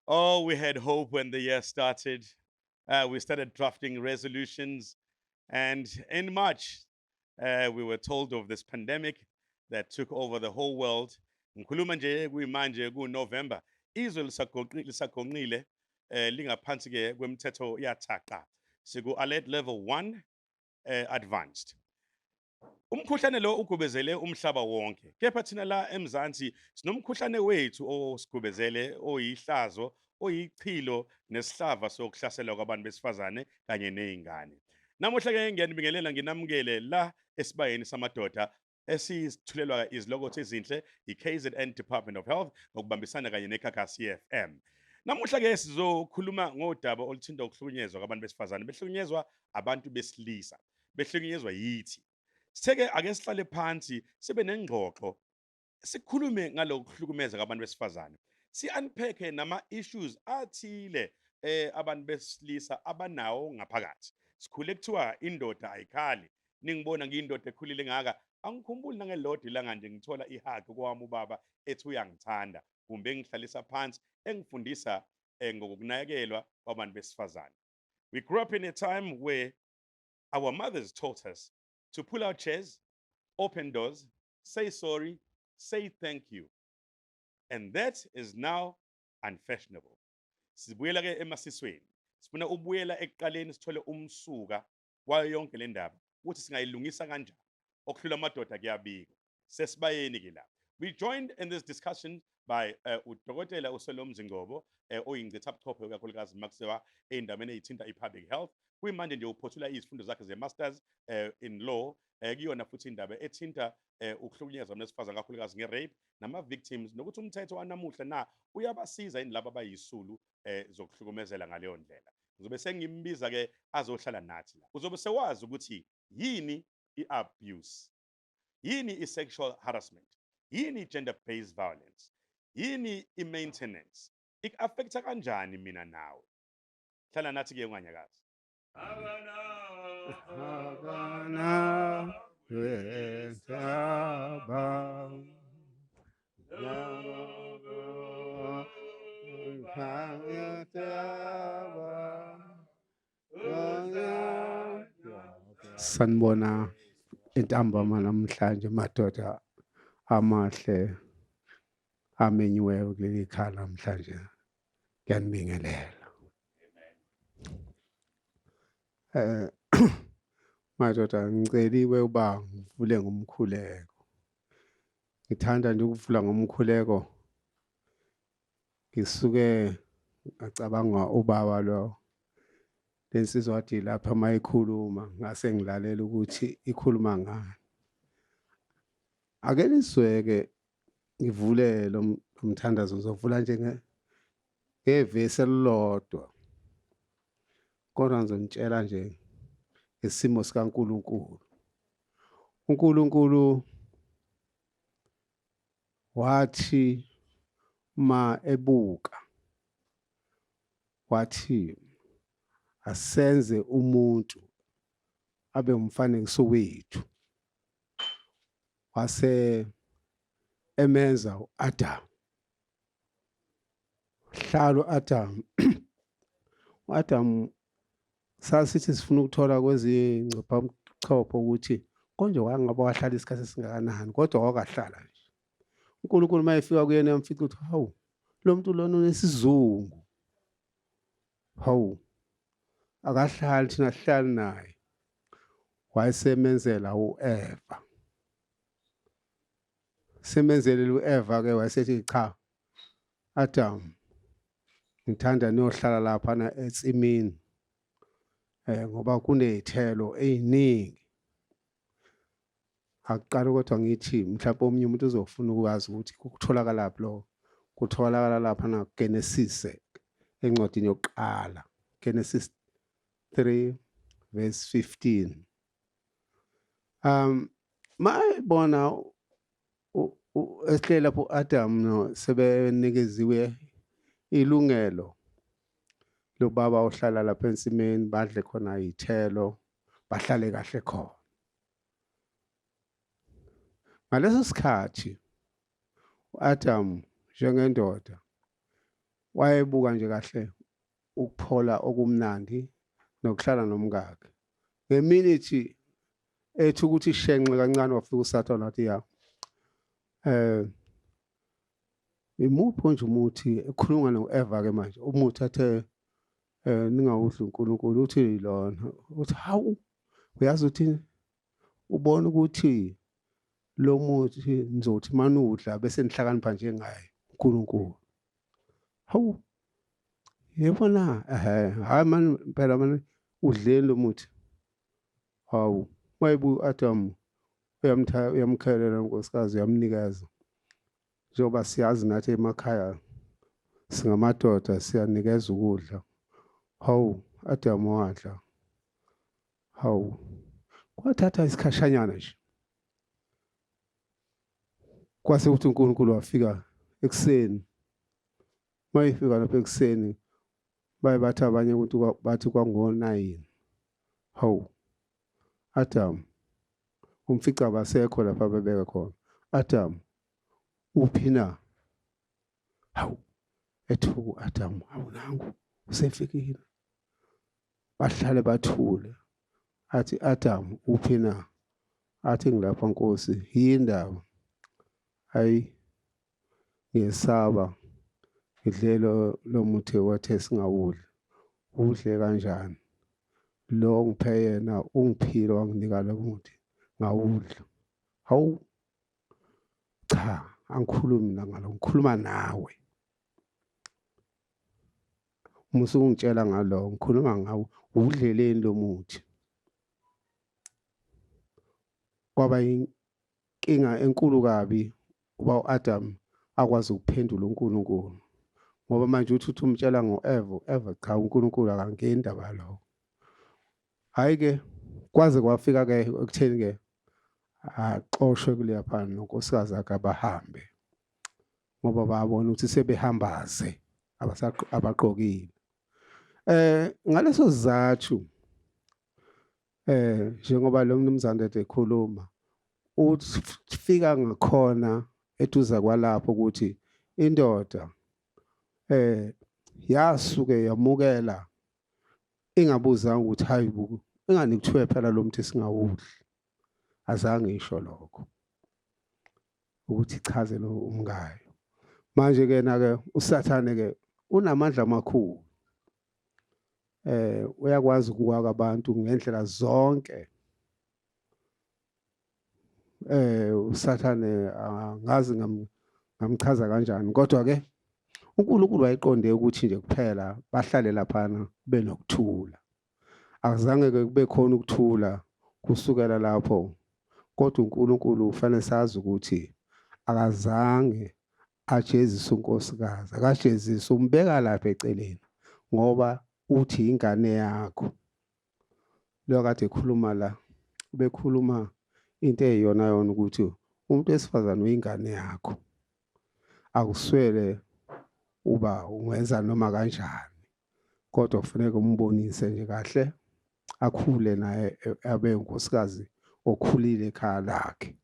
Oh, we had hope when the year started. We started drafting resolutions, and in March, we were told of this pandemic that took over the whole world. Ngikhuluma nje kuyimanje ku-November, izwe lisagonqile lingaphansi ke kwemithetho yathaqa. Siku-alert level 1 advanced. Umkhuhlane lo ugubezele umhlaba wonke. Kepha thina la eMzansi sinomkhuhlane wethu osigubezele oyihlazo, oyichilo nesihlava sokuhlaselwa kwabantu besifazane kanye nezingane. Namuhla ke ngiyanibingelela nginamukele la esibayeni samadoda esithulelwa izilokotho ezinhle i-KZN Department of Health ngokubambisana kanye ne-Gagasi FM. Namuhla ke sizokhuluma ngodaba oluthinta ukuhlukunyezwa kwabantu besifazane, behlukunyezwa abantu besilisa, behlukunyezwa yithi. Sike ake sihlale phansi sibe nengxoxo sikhulume ngalokuhlukumeza kwabantu besifazane. Si-unpack nama-issues athile abantu besilisa abanawo ngaphakathi. Sikhule kuthiwa indoda ayikhali. Ningibona ngiyindoda ekhulile ngaka, angikhumbuli nangelodwa ilanga nje ngithola ihug kwami ubaba ethi uyangithanda, kumbe engihlalisa phansi engifundisa ngokunakekelwa kwabantu besifazane. We grew up in a time where our mothers taught us to pull out chairs, open doors, say sorry, say thank you. And that is now unfashionable. Sibuyela ke emasisweni. Sifuna ubuyela ekuqaleni sithole umsuka wayo yonke le ndaba ukuthi singayilungisa kanjani. Okuhlula amadoda kuyabika. Sesibayeni ke la. We joined in this discussion by uDokotela uSolomzi Ngobo oyingcitha buchophe kakhulukazi makusewa ey'ndabeni ey'thinta i-public health. Kuyimanje nje uphothula izifundo zakhe ze-masters in law kuyona futhi indaba ethinta ukuhlukunyezwa nesifazane kakhulukazi nge-rape nama-victims nokuthi umthetho wanamuhla na uyabasiza yini laba abayisulu zokuhlukumezela ngaleyo ndlela. Ngizobe sengimbiza-ke azohlala nathi la. Uzobe sewazi ukuthi yini i-abuse, yini i-sexual harassment, yini i-gender-based violence, yini i-maintenance, ik-affecta kanjani mina nawe. Hlala nathi-ke unganyakazi. Agana wetaba sanibona intambama namhlanje madoda amahle amenyiweyo kuleli khala namhlanje ngiyanibingelela madoda ngiceliwe uba ngivule ngomkhuleko ngithanda nje ukuvula ngomkhuleko ngisuke ngacabanga ubaba lo lensizwa wathi lapha mayikhuluma ngase ngilalela ukuthi ikhuluma ngani ake nisweke ngivule lo mthandazo ngizovula nje ngevesi elilodwa kodwa ngizonitshela nje ngesimo sikaNkuluNkulu. uNkulunkulu wathi ma ebuka wathi asenze umuntu abe umfanekiso wethu wase emenza uAdam hlalo Adam uAdam sasithi sifuna ukuthola kwezingcaphamchopho ukuthi konje wangaba wahlala isikhathi esingakanani kodwa wakahlala nje uNkulunkulu mayefika kuyena yamfica ukuthi hawu lo muntu lona unesizungu hawu akahlali thina sihlali naye wayesemenzela uEva semenzelela uEva ke wayesethi cha Adam ngithanda niyohlala lapha na etsimini ngoba kunezithelo eziningi akuqala kodwa ngithi mhlawumbe omunye umuntu uzofuna ukwazi ukuthi kutholakala lapho lo kutholakala lapha na Genesis encwadini yokuqala Genesis 3 verse 15 mayibona esihle lapho Adam no sebenikeziwe ilungelo lobaba ohlala lapha ensimini badle khona izithelo bahlale kahle khona ngaleso sikhathi uAdam njengendoda wayebuka nje kahle ukuphola okumnandi nokuhlala nomkakhe. Ngeminithi ethi ukuthi ishenxe kancane wafika uSathane wathi ya imuphi nje umuthi ekhuluma no-Eva-ke manje umuthi athe ningawudli uNkulunkulu uthi lona uthi hawu uyazi uthi ubona ukuthi lo muthi nizothi manuwudla bese nihlakanipha njengaye uNkulunkulu. Hawu yebona hayi mani impela mani udleni lo muthi. Hawu mayebu Adam uyamkhelela unkosikazi uyamnikeza njengoba siyazi nathi emakhaya singamadoda siyanikeza ukudla. Hawu Adam wadla. Hawu kwathatha isikhashanyana nje kwase ukuthi uNkulunkulu wafika ekuseni. Mayefika lapha ekuseni bathi abanye ukuthi bathi kwango-9. Hawu Adam umfica abasekho lapha bebeke khona. Adam uphi na? Hawu ethuku Adam hawu nangu usefikile. Bahlale bathule. Athi Adam uphi na? Athi ngilapha Nkosi yindaba. Hayi ngiyesaba ngidlelo lo muthi wathe singawudli. Udle kanjani? Lo ngiphe yena ungiphile wanginika lo muthi ngawudla. Hawu cha angikhulumi mina ngalo ngikhuluma nawe. Musu ungitshela ngalo ngikhuluma ngawo udleleni lo muthi. Kwaba inkinga enkulu kabi uba uAdam akwazi ukuphendula uNkulunkulu ngoba manje uthi umtshela ngo-Eva cha uNkulunkulu akangeni indaba lo. Hayi ke kwaze kwafika ke ekutheni ke axoshwe kuleya phana nonkosikazi akhe abahambe ngoba babona ukuthi sebehambaze abaqokile. Ngaleso sizathu njengoba lo mnumzane ede ekhuluma ufika ngakhona eduza kwalapho ukuthi indoda yasuke yamukela ingabuzanga ukuthi hayi buku ingani kuthiwe phela lo muthi singawudli. Azange isho lokho ukuthi ichaze lo umkayo. Manje ke na-ke uSathane ke unamandla amakhulu. Uyakwazi ukuwaka abantu ngendlela zonke. uSathane angazi ngamchaza kanjani kodwa ke uNkulunkulu wayeqonde ukuthi nje kuphela bahlale laphana benokuthula. Akuzange ke kube khona ukuthula kusukela lapho kodwa uNkulunkulu ufanele sazi ukuthi akazange ajezise unkosikazi akajezise umbeka lapha eceleni ngoba uthi ingane yakho. Lo kade ekhuluma la bekhuluma into eyiyona yona ukuthi umuntu wesifazane uyingane yakho. Akuswele uba ungenza noma kanjani kodwa kufanele umbonise nje kahle akhule naye abe unkosikazi okhulile ekhaya lakhe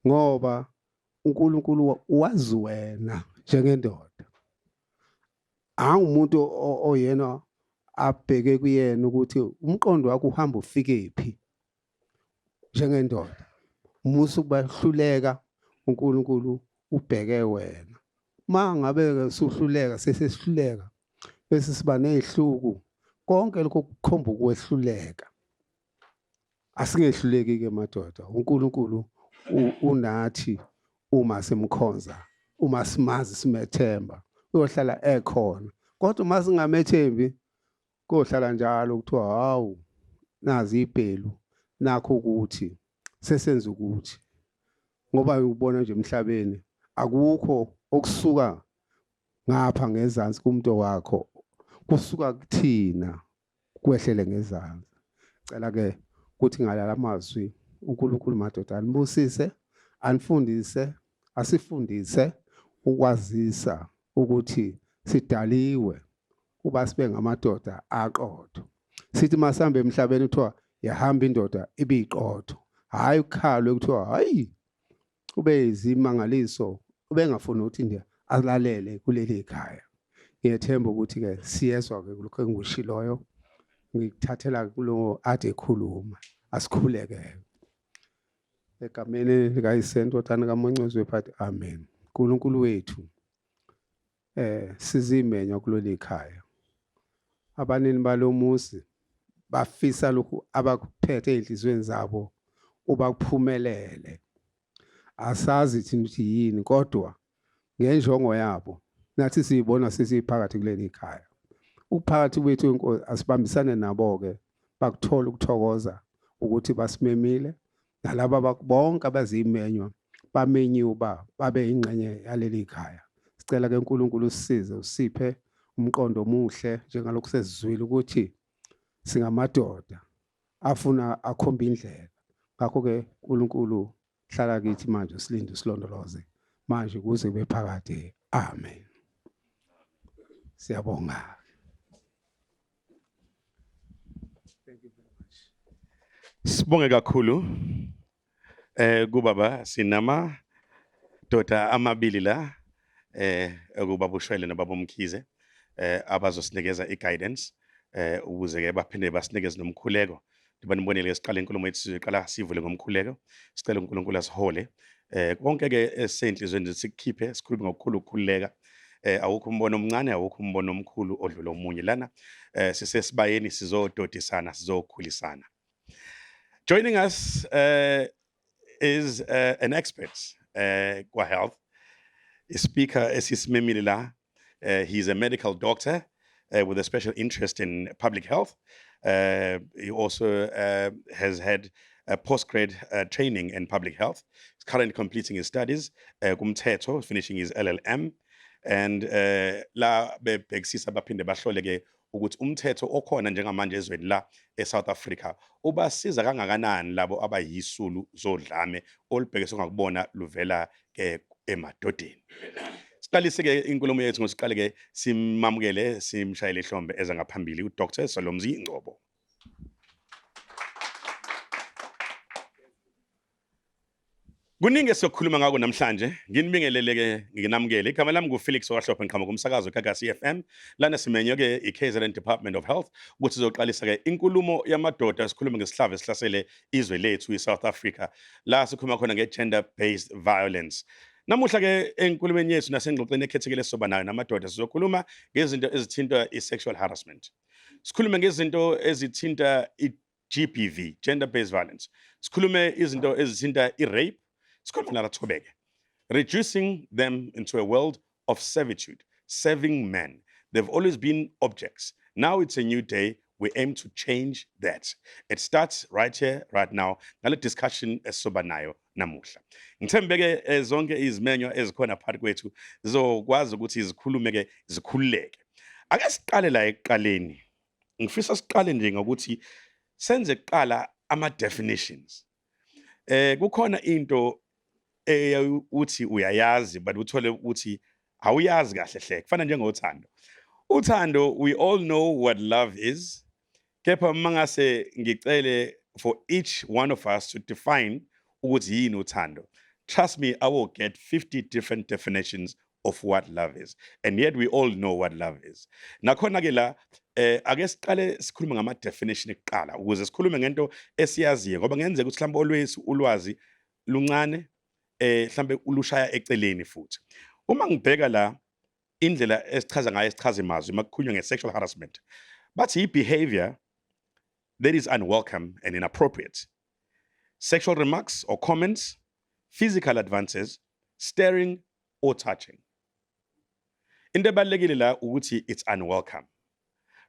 ngoba uNkulunkulu wazi wena njengendoda. Awumuntu oyena abheke kuyena ukuthi umqondo wakho uhamba ufikephi njengendoda. Musu ukubahluleka uNkulunkulu ubheke wena. Mangabe usuhluleka sesihluleka bese siba nezihluku konke lokho kukhomba ukwehluleka. Asingehluleki ke madoda. uNkulunkulu unathi uma simkhonza uma simazi simethemba uyohlala ekhona kodwa uma singamethembi kohlala njalo kuthiwa hawu nazi ibhelu nakho ukuthi sesenza ukuthi ngoba ubona nje emhlabeni akukho okusuka ngapha ngezansi kumuntu wakho kusuka kuthina kwehlele ngezansi. Cela ke ukuthi ngalala mazwi uNkulunkulu madoda anibusise anifundise asifundise ukwazisa ukuthi sidaliwe kuba sibe ngamadoda aqotho. Sithi masihamba emhlabeni kuthiwa yahamba indoda ibiqotho. Hayi ukhalwe kuthiwa hayi ube izimangaliso ubengafuni ukuthi nje alalele kuleli khaya. ngiyethemba ukuthi-ke siyezwa-ke kulokho engikushiloyo ngikuthathela kulo ade ekhuluma asikhuleke egameni likayisentodana kaMoncozi wephathi amen. Nkulunkulu wethu sizimenywa kuleli khaya abanini balomuzi bafisa lokhu abakuphethe ezinhlizweni zabo ubakuphumelele asazi thina ukuthi yini kodwa ngenjongo yabo nathi siyibona sisiphakathi kuleli khaya ukuphakathi kwethu inkosi asibambisane nabo-ke bakuthola ukuthokoza ukuthi basimemile nalaba bonke abazimenywa bamenyiwe uba babe ingxenye yaleli khaya. Sicela-ke uNkulunkulu usisize usiphe umqondo omuhle njengalokhu sesizwile ukuthi singamadoda afuna akhomba indlela. Ngakho-ke uNkulunkulu hlala kithi manje usilinde usilondoloze manje kuze kube phakade. Amen. Siyabonga. Thank you very much. Sibonge kakhulu kubaba sinama doda amabili la ekubaba uShwele nobaba Mkhize abazosinikeza i-guidance ukuze ke baphinde basinikeze nomkhuleko. Ndiba nibonele ke siqala inkulumo yethu siqala sivule ngomkhuleko sicela uNkulunkulu asihole konke ke esenhlizweni sikukhiphe sikhulume ngokukhulu ukukhuleka awukho umbono omncane awukho umbono omkhulu odlula omunye lana sisesibayeni sizododisana sizokhulisana. Joining us is an expert kwa health, a speaker esisimemile la. He's a medical doctor with a special interest in public health. He also has had a postgrad training in public health. He's currently completing his studies, kumthetho, finishing his LLM. And la bebhekisisa baphinde bahlole ke ukuthi umthetho okhona njengamanje ezweni la eSouth Africa ubasiza kangakanani labo abayisulu zodlame olubhekiswe ngakubona luvela ke emadodeni. Siqalise ke inkulumo yethu ngosiqale ke simamukele simshayele ihlombe eza ngaphambili uDr. Solomzi Ngcobo. Kuningi esizokhuluma ngako namhlanje nginibingelele ke nginamukele igama lami nguFelix Wahlophe ngiqhamuka kumsakazo Gagasi FM lana simenywe ke iKZN Department of Health ukuthi sizoqalisa ke inkulumo yamadoda sikhuluma ngesihlava esihlasele izwe lethu iSouth Africa la sikhuluma khona nge-gender based violence. Namuhla ke enkulumeni yethu nasengxoxweni ekhethekile soba nayo namadoda sizokhuluma ngezinto ezithinta i-sexual harassment. Sikhulume ngezinto ezithinta i-GBV, gender based violence. Sikhulume izinto ezithinta i-rape. Reducing them into a world of servitude, serving men. They've always been objects. Now it's a new day. We aim to change that. It starts right here, right now. Nale discussion esobanayo namuhla. Ngithembeke zonke izimenyo ezikhona phakathi kwethu zizokwazi ukuthi izikhulume ke zikhululeke. Ake siqale la ekuqaleni. Ngifisa siqale nje ngokuthi senze kuqala ama definitions. Kukhona into uthi uyayazi but uthole ukuthi awuyazi kahle hle kufana njengothando. Uthando, we all know what love is. Kepha mangase ngicele for each one of us to define ukuthi yini uthando. Trust me, I will get 50 different definitions of what love is. And yet we all know what love is. Nakhona ke la ake siqale sikhulume ngama definition ekuqala ukuze sikhulume ngento esiyaziyo ngoba ngenzeka ukuthi mhlawumbe always ulwazi luncane mhlambe ulushaya eceleni futhi. Uma ngibheka la indlela esichaza ngayo esichaza imazwi makukhulunywa nge-sexual harassment bathi behavior that is unwelcome and inappropriate. Sexual remarks or comments, physical advances, staring or touching. Into ebalekile la ukuthi it's unwelcome.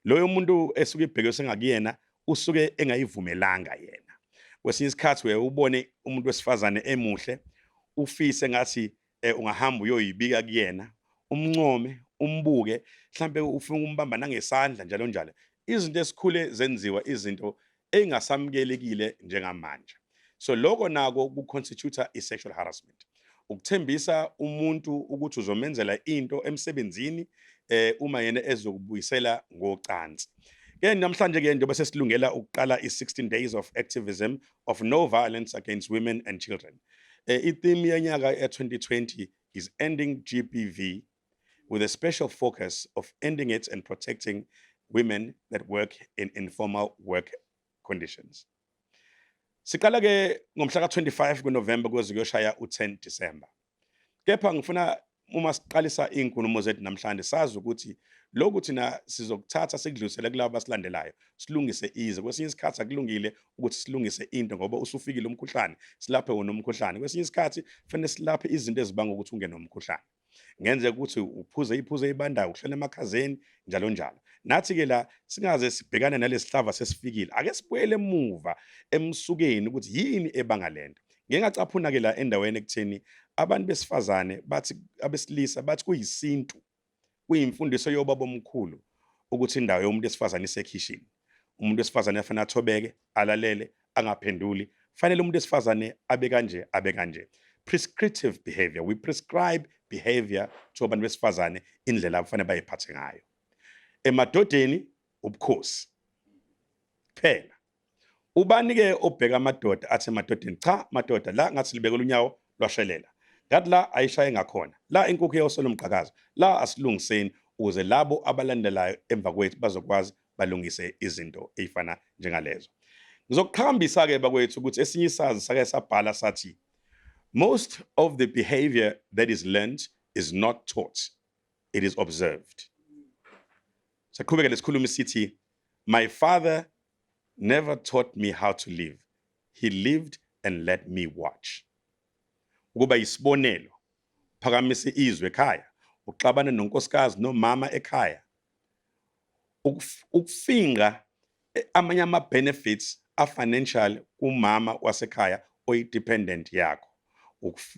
Loyo muntu esuke ibhekwe sengakuyena usuke engayivumelanga yena. Kwesinye isikhathi uyabone umuntu wesifazane emuhle ufise ngathi ungahamba uyoyibika kuyena umncome umbuke mhlambe ufuna umbamba nangesandla njalo njalo izinto esikhule zenziwa izinto engasamukelekile njengamanje. So lokho nako kuconstitute i-sexual harassment. Ukuthembisa umuntu ukuthi uzomenzela into emsebenzini uma yena ezokubuyisela ngocansi. Ke namhlanje ke njengoba sesilungela ukuqala i-16 days of activism of no violence against women and children. I-theme yanyaka ya 2020 is ending GBV with a special focus of ending it and protecting women that work in informal work conditions. Siqala ke ngomhla ka-25 kuNovember kuze kuyoshaya u-10 December. Kepha ngifuna uma siqalisa iy'nkulumo zethu namhlanje sazi ukuthi lokhu thina sizokuthatha sikudlulisele kulabo abasilandelayo silungise ize. Kwesinye isikhathi akulungile ukuthi silungise into ngoba usufikile umkhuhlane silaphe wona umkhuhlane. Kwesinye isikhathi kufanele silaphe izinto ezibanga ukuthi ungene nomkhuhlane. Ngenzeka ukuthi uphuze iphuze ebandayo uhlale emakhazeni njalo njalo. Nathi-ke la singaze sibhekane nalesi hlava sesifikile ake sibuyele emuva emsukeni ukuthi yini ebanga lento. Ngeke ngacaphuna-ke la endaweni ekutheni abantu besifazane bathi abesilisa bathi kuyisintu kuyimfundiso yobaba omkhulu ukuthi indawo yomuntu esifazane isekhishini. Umuntu wesifazane afanele athobeke, alalele, angaphenduli. Fanele umuntu wesifazane abe kanje, abe kanje. Prescriptive behavior. We prescribe behavior to abantu besifazane indlela afanele bayiphathe ngayo. Emadodeni ubukhosi. Phela. Ubani-ke obheka amadoda athi emadodeni cha madoda la ngathi libekela unyawo lwashelela. Ngathi la ayishaye ngakhona. La inkukhu yosona umqhakazo. La asilungiseni ukuze labo abalandelayo emva kwethu bazokwazi balungise izinto ezifana njengalezo. Ngizokuqhakambisa-ke bakwethu ukuthi esinye isazi sake sabhala sathi most of the behavior that is learned is not taught, it is observed. Saqhubeka lesikhulumi sithi my father never taught me how to live. He lived and let me watch. Ukuba isibonelo, phakamise izwe ekhaya, uxabana nonkosikazi nomama ekhaya. Ukufinga amanye ama-benefits a-financial kumama wasekhaya oyi-dependent yakho.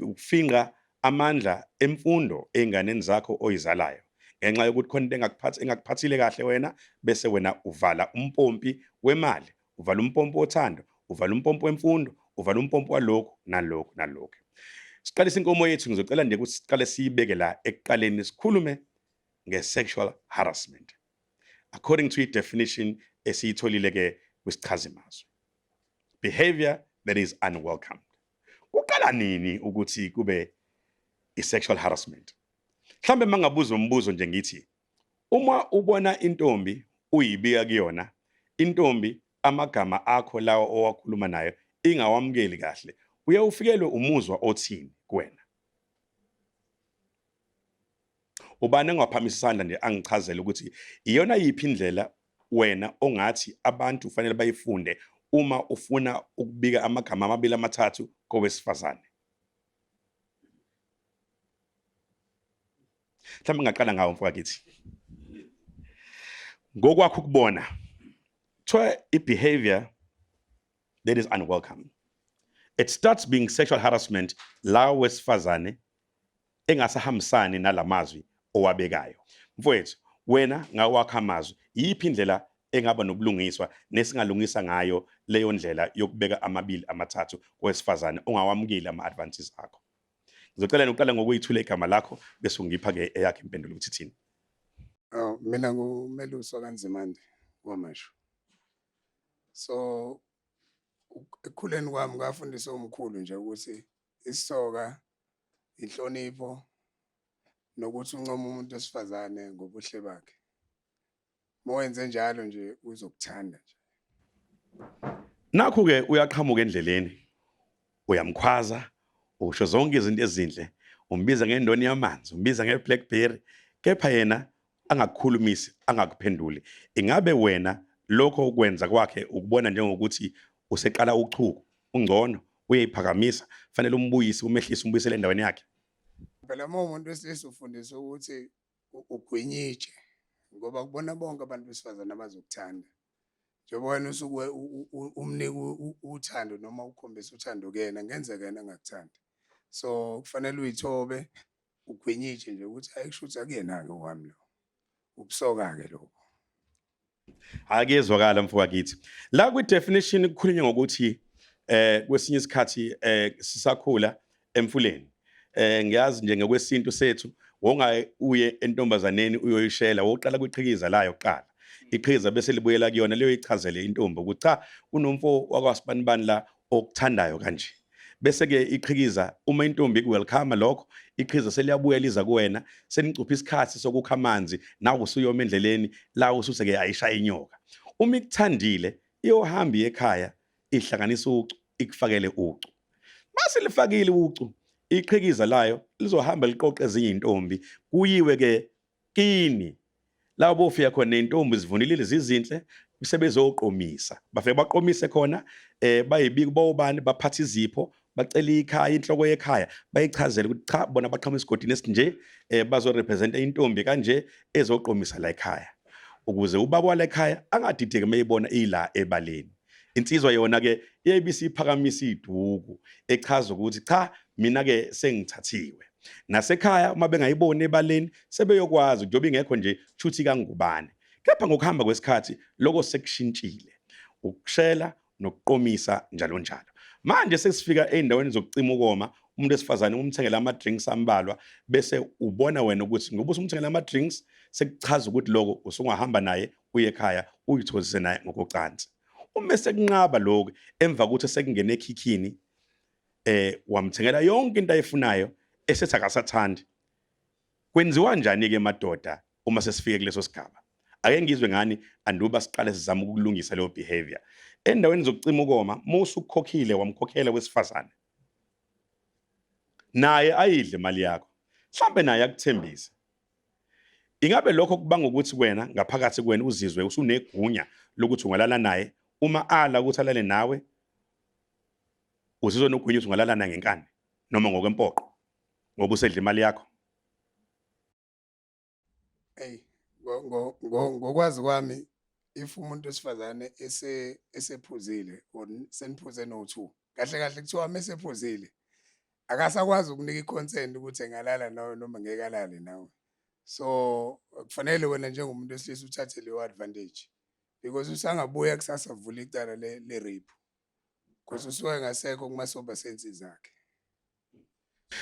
Ukufinga amandla emfundo ey'nganeni zakho oyizalayo. Ngenxa yokuthi khona into engakuphathile kahle wena, bese wena uvala umpompi wemali, uvala umpompi wothando, uvala umpompi wemfundo, uvala umpompi walokhu nalokhu nalokhu. Siqalise inkomo yethu ngizocela nje ukuthi siqale siyibeke la ekuqaleni sikhulume nge-sexual harassment. According to i-definition esiyitholile ke kwisichazimazwi. Behavior that is unwelcomed. Kuqala nini ukuthi kube i-sexual harassment? Mhlambe mangabuza umbuzo nje ngithi uma ubona intombi uyibika kuyona, intombi amagama akho lawa owakhuluma nayo ingawamukeli kahle, uyawufikelwe umuzwa othini kuwena? Ubani engaphamisa isandla nje angichazele ukuthi iyona yiphi indlela wena ongathi abantu kufanele bayifunde uma ufuna ukubika amagama amabili amathathu kowesifazane? Mhlawumbe ngaqala ngawo mfakakithi. Ngokwakho ukubona, kuthiwa i-behavior that is unwelcome. It starts being sexual harassment la wesifazane engasahambisani nalamazwi owabekayo. Mfowethu, wena ngawakha amazwi, yiphi indlela engaba nobulungiswa nesingalungisa ngayo leyo ndlela yokubeka amabili amathathu kowesifazane ongawamukeli ama-advances akho? Ngizocela uqala ngokuyithula igama lakho bese ungipha-ke eyakho impendulo ukuthi thini. Mina nguMelusi kaNzimande kwamasho. So ekukhuleni kwami ngafundisa umkhulu nje ukuthi isoka, inhlonipho, nokuthi uncoma umuntu wesifazane ngobuhle bakhe. Mowenze njalo nje uzokuthanda nje. Nakho-ke uyaqhamuka endleleni, uyamkhwaza, usho zonke izinto ezinhle, umbiza ngendoni yamanzi, umbiza nge-blackberry, kepha yena angakukhulumisi, angakuphenduli. Ingabe wena lokho ukwenza kwakhe ukubona njengokuthi useqala uchuku, ungcono, uyayiphakamisa, fanele umbuyise, umehlise, umbuyisele endaweni yakhe? Phela umuntu wesilisa ufundiswa ukuthi ugwinyitshe ngoba kubona bonke abantu besifazane abazokuthanda. Njengoba wena usuke umnike uthando noma ukhombisa uthando kuyena, ngenzeka yena angakuthandi. So kufanele uyithobe, ugwinyitshe nje ukuthi ayikushuthi akuyena-ke wami lo. Ubusoka-ke lokho. Akuyezwakala mfowethu. La kwi-definition kukhulunywa ngokuthi kwesinye isikhathi sisakhula emfuleni. Ngiyazi nje ngokwesintu sethu wonga uye entombazaneni uyoyishela woqala kwiqhikiza la yokuqala. Iqhikiza bese libuyela kuyona leyo ichazele intombi ukuthi cha kunomfo wakwasibanibani la okuthandayo kanje. Bese ke iqhikiza uma intombi iwelcome lokho iqhiza seliyabuya liza kuwena senicupha isikhathi sokukha amanzi nawe usuyoma endleleni la ususeke ayishaya inyoka. Uma ikuthandile iyohamba ekhaya ihlanganisa ucu ikufakele ucu. Mase lifakile ucu iqhikiza layo lizohamba liqoqe ezinye intombi kuyiwe ke kini la bofika khona nentombi zivunilile zizinhle sebezoqomisa bafike baqomise khona bayibika bobani baphatha izipho bacela ikhaya inhloko yekhaya bayichazela ukuthi cha bona baqhamuka esigodini esinje bazo represent intombi kanje ezoqomisa la ekhaya ukuze ubaba wala ekhaya angadideki mayibona ila ebaleni. Insizwa yona ke iyayibisiphakamisa iduku echaza ukuthi cha mina ke sengithathiwe. Nasekhaya uma bengayiboni ebaleni sebeyokwazi njengoba ingekho nje chuthi kangubani. Kepha ngokuhamba kwesikhathi lokho sekushintshile. Ukushela nokuqomisa njalo njalo. Manje sesifika eindaweni zokucima ukoma umuntu esifazane umthengela ama drinks ambalwa bese ubona wena ukuthi ngoba usumthengela ama drinks sekuchaza ukuthi lokho usungahamba naye uye ekhaya uyithozise naye ngokucansi. Uma sekunqaba lokho emva kokuthi sekungena ekhikhini wamthengela yonke into ayifunayo esethi akasathandi. Kwenziwa njani ke madoda uma sesifike kuleso sigaba? Ake ngizwe ngani anduba siqale sizama ukulungisa leyo behavior. Endaweni zokucima ukoma musukhokhile wamkhokhela wesifazane. Naye ayidle imali yakho. Mhlambe naye akuthembisa. Ingabe lokho kubanga ukuthi wena ngaphakathi kwena uzizwe usunegunya lokuthi ungalala naye uma ala ukuthi alale nawe uzizwe nogunya ukuthi ungalala naye ngenkani noma ngokwempoqo ngoba usedla imali yakho. Hey, ngokwazi kwami if umuntu wesifazane esephuzile or seniphuze no2 kahle kahle kuthiwa mesephuzile akasakwazi ukunika iconsent ukuthi engalala nawe noma ngeke alale nawe. So kufanele wena njengomuntu wesilisa uthathe leyo advantage because usangabuya kusasa vula icala le rape because usuke ngasekho kumasoba sensi zakhe.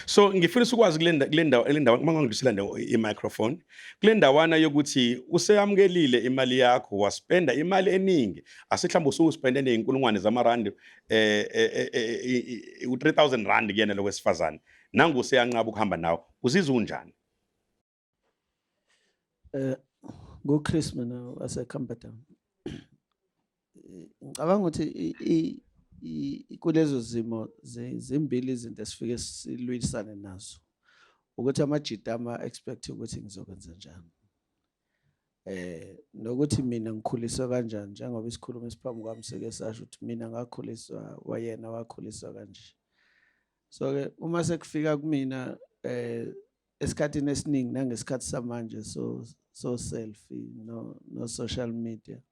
So ngifuna ukwazi kule ndawo mangangidlulisela ndawo i-microphone kule ndawana yokuthi useyamukelile imali yakho waspenda imali eningi asihlamba ususpende nezinkulungwane zamarandi u3000 kuyena lokwesifazane nangu useyanqaba ukuhamba nawe uzizwa unjani? Go-Christmas now ase-Camperdown. Ngicabanga ukuthi kulezo zimo zimbili izinto esifike silwisane nazo ukuthi amajita ama-expect ukuthi ngizokwenza njani. Nokuthi mina ngikhuliswa kanjani njengoba isikhulumo esiphambi kwami seke sasho ukuthi mina ngakhuliswa wayena wakhuliswa kanje. So-ke uma sekufika kumina esikhathini esiningi nangesikhathi samanje so selfie no social media.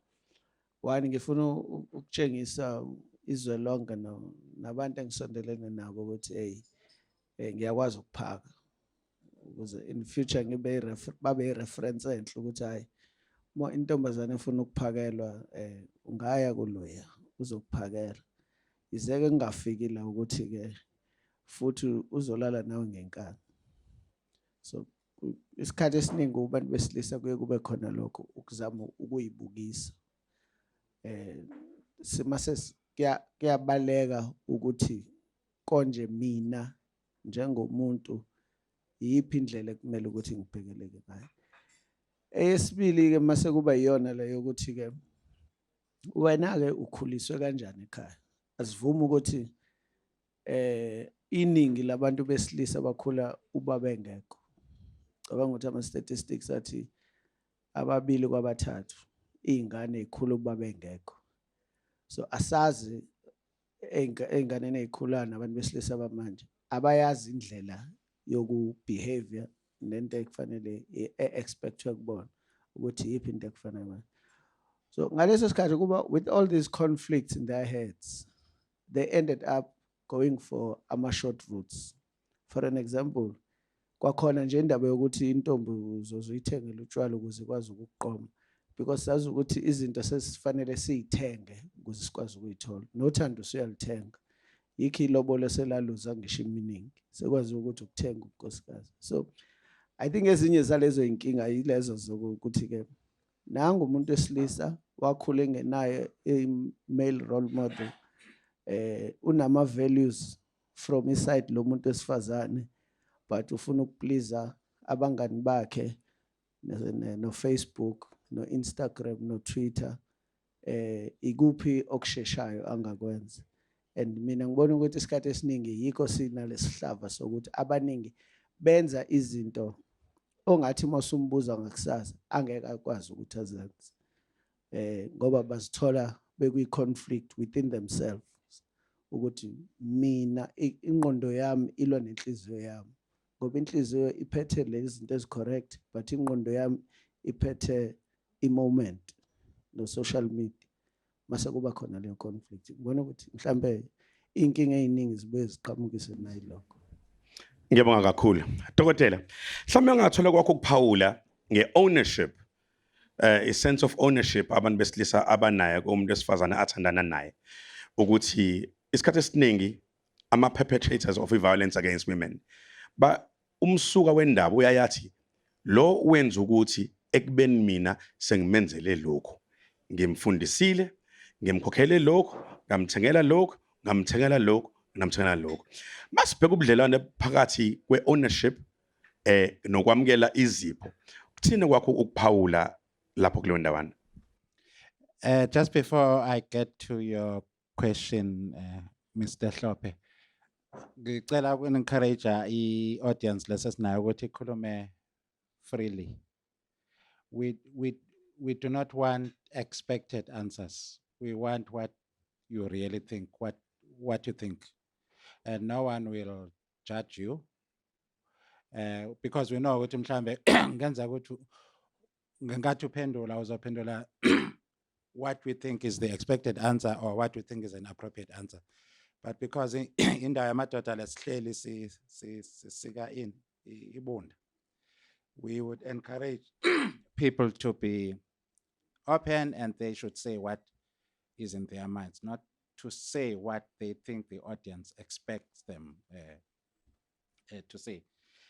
One ngifuna ukutshengisa izwe lonke nabantu engisondelene nabo ukuthi hey ngiyakwazi ukuphaka ukuze in future ngibe babe reference enhle ukuthi hayi uma intombazane efuna ukuphakelwa ungaya kuloya uzokuphakela izeke ngingafiki la ukuthi ke futhi uzolala nawe ngenkani. So isikhathi esiningi kubantu besilisa kuye kube khona lokho ukuzama ukuyibukisa simase kuyabaleka ukuthi konje mina njengomuntu yiphi indlela ekumele ukuthi ngibhekeleke ngayo. Eyesibili ke mase kuba iyona le yokuthi ke wena ke ukhuliswe kanjani ekhaya. Asivumi ukuthi iningi labantu besilisa bakhula ubaba engekho. Cabanga ukuthi ama statistics athi 2 kwa-3 izingane ezikhula ubaba engekho. So asazi einganeni ezikhulana abantu besilisa bamanje abayazi indlela yokubehavior nento ekufanele expectwe kubona ukuthi yiphi into ekufanele manje. So ngaleso sikhathi kuba with all these conflicts in their heads they ended up going for ama-short routes. For an example, kwakhona nje indaba yokuthi intombi uzozuyithengela utshwala ukuze ikwazi ukuqoma because sazi ukuthi izinto sesifanele siyithenge ukuze sikwazi ukuyithola. Nothando usuyalithenga. Yikho ilobolo selaluza ngisho iminingi. Sekwazi ukuthi ukuthenga unkosikazi. So I think ezinye zalezo inkinga yilezo zokuthi ke nangu umuntu wesilisa wakhule ngenayo male role model unama values from inside lo muntu wesifazane but ufuna ukupleaser abangani bakhe no Facebook, no Instagram, no Twitter, ikuphi okusheshayo angakwenza. And mina ngibona ukuthi isikhathi esiningi yikho sinalesihlava sokuthi abaningi benza izinto ongathi masumbuza ngakusasa angeke akwazi ukuthi azenze. Ngoba bazithola bekwi-conflict within themselves ukuthi mina ingqondo yami ilwa nenhliziyo yami, ngoba inhliziyo iphethe lezi zinto ezicorrect but ingqondo yami iphethe i-moment no social media. Mase kuba khona leyo conflict, ngibona ukuthi mhlambe inkinga eziningi zibuye ziqhamukise nayilokho. Ngiyabonga kakhulu. Dokotela, mhlawumbe ungathola kwakho ukuphawula nge-ownership, a sense of ownership abantu besilisa abanayo kumuntu wesifazane athandana naye, ukuthi isikhathi esiningi ama-perpetrators of violence against women umsuka wendaba uyayathi lo wenza ukuthi ekubeni mina sengimenzele lokho, ngimfundisile, ngimkhokhele lokho, ngamthengela lokho, ngamthengela lokho, ngamthengela lokho. Masibheka ubudlelwane phakathi kwe-ownership nokwamukela izipho, kuthini kwakho ukuphawula lapho kuleyo ndawana? Just before I get to your question, Mr. Hlophe, ngicela uku-encourage i-audience lesesinayo ukuthi ikhulume freely. We do not want expected answers. We want what you really think, what you think. And no one will judge you. Because we know ukuthi mhlambe ngenza ukuthi ngathi uphendula uzophendula what we think is the expected answer or what we think is an appropriate answer. But because indawo yamadoda lesihleli sika ibunda, we would encourage people to be open and they should say what is in their minds, not to say what they think the audience expects them to say.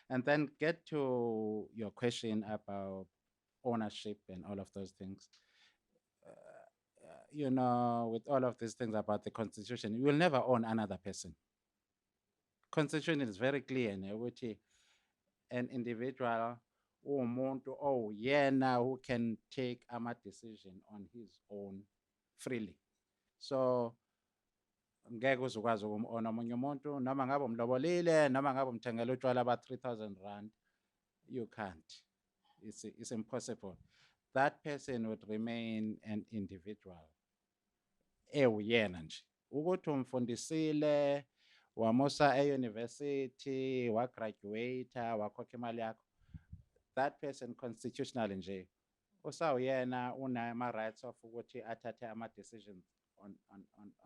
And then get to your question about ownership and all of those things. You know, with all of these things about the constitution, you will never own another person. Constitution is very clear, an individual who can take a decision on his own freely. So ngeke uzokwazi ukumona omunye umuntu noma ngabe umlobolile noma ngabe umthengele utshwala aba 3,000 rand, you can't. It's impossible. That person would remain an individual. Uyena nje ukuthi umfundisile wamusa e-university wagraduate wakhokha imali yakho, that person constitutionally nje usawuyena unama-rights of ukuthi athathe ama-decisions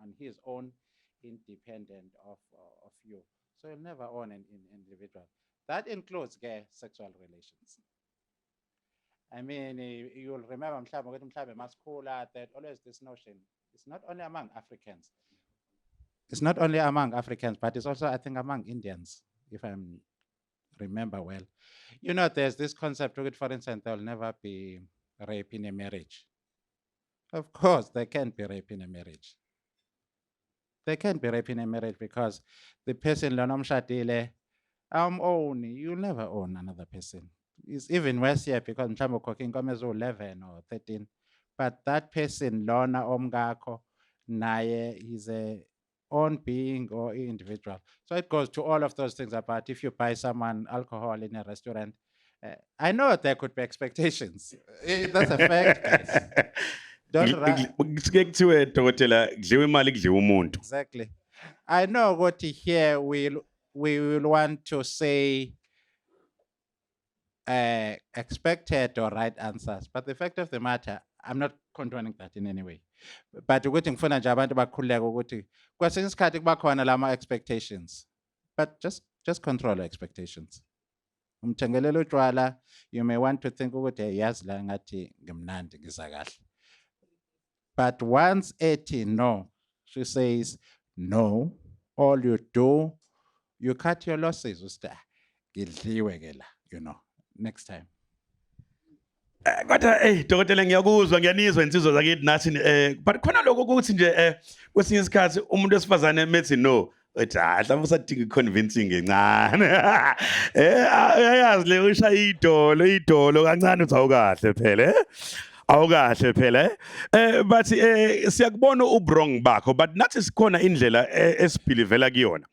on his own, independent of you. So you'll never own an individual. That includes sexual relations. I mean, you'll remember mhlambe masikhula that always this notion, it's not only among Africans. It's not only among Africans, but it's also, I think, among Indians, if I remember well. You know, there's this concept, for instance, there'll never be rape in a marriage. Of course, there can't be rape in a marriage. There can't be rape in a marriage because the person, you'll never own another person. It's even worse here because mhlawumbe cooking inkomo 11 or 13, but that person lona omngakho naye is a own being or individual. So it goes to all of those things about if you buy someone alcohol in a restaurant. I know there could be expectations. That's a fact, guys. Don't Exactly. I know what here we will want to say expected or right answers, but the fact of the matter, I'm not condoning that in any way. But ukuthi ngifuna nje abantu bakhululeke ukuthi kwesinye isikhathi kuba khona lama expectations, but just control your expectations. Umthengelelo utshwala, you may want to think ukuthi yazi la ngathi ngimnandi ngiza kahle. But once ethi no, she says no, all you do, you cut your losses. Ngidliwe ke la, you know, next time. Kodwa dokotela ngiyakuzwa ngiyanizwa insizwa zakithi nathi but khona lokho ukuthi nje kwesinye isikhathi umuntu wesifazane methi no uthi mhlawumbe usadinga convincing encane ayazi le ushaya idolo kancane uthi awukahle phela awukahle phela but siyakubona ubrong bakho but nathi sikhona indlela esibhilivela kuyona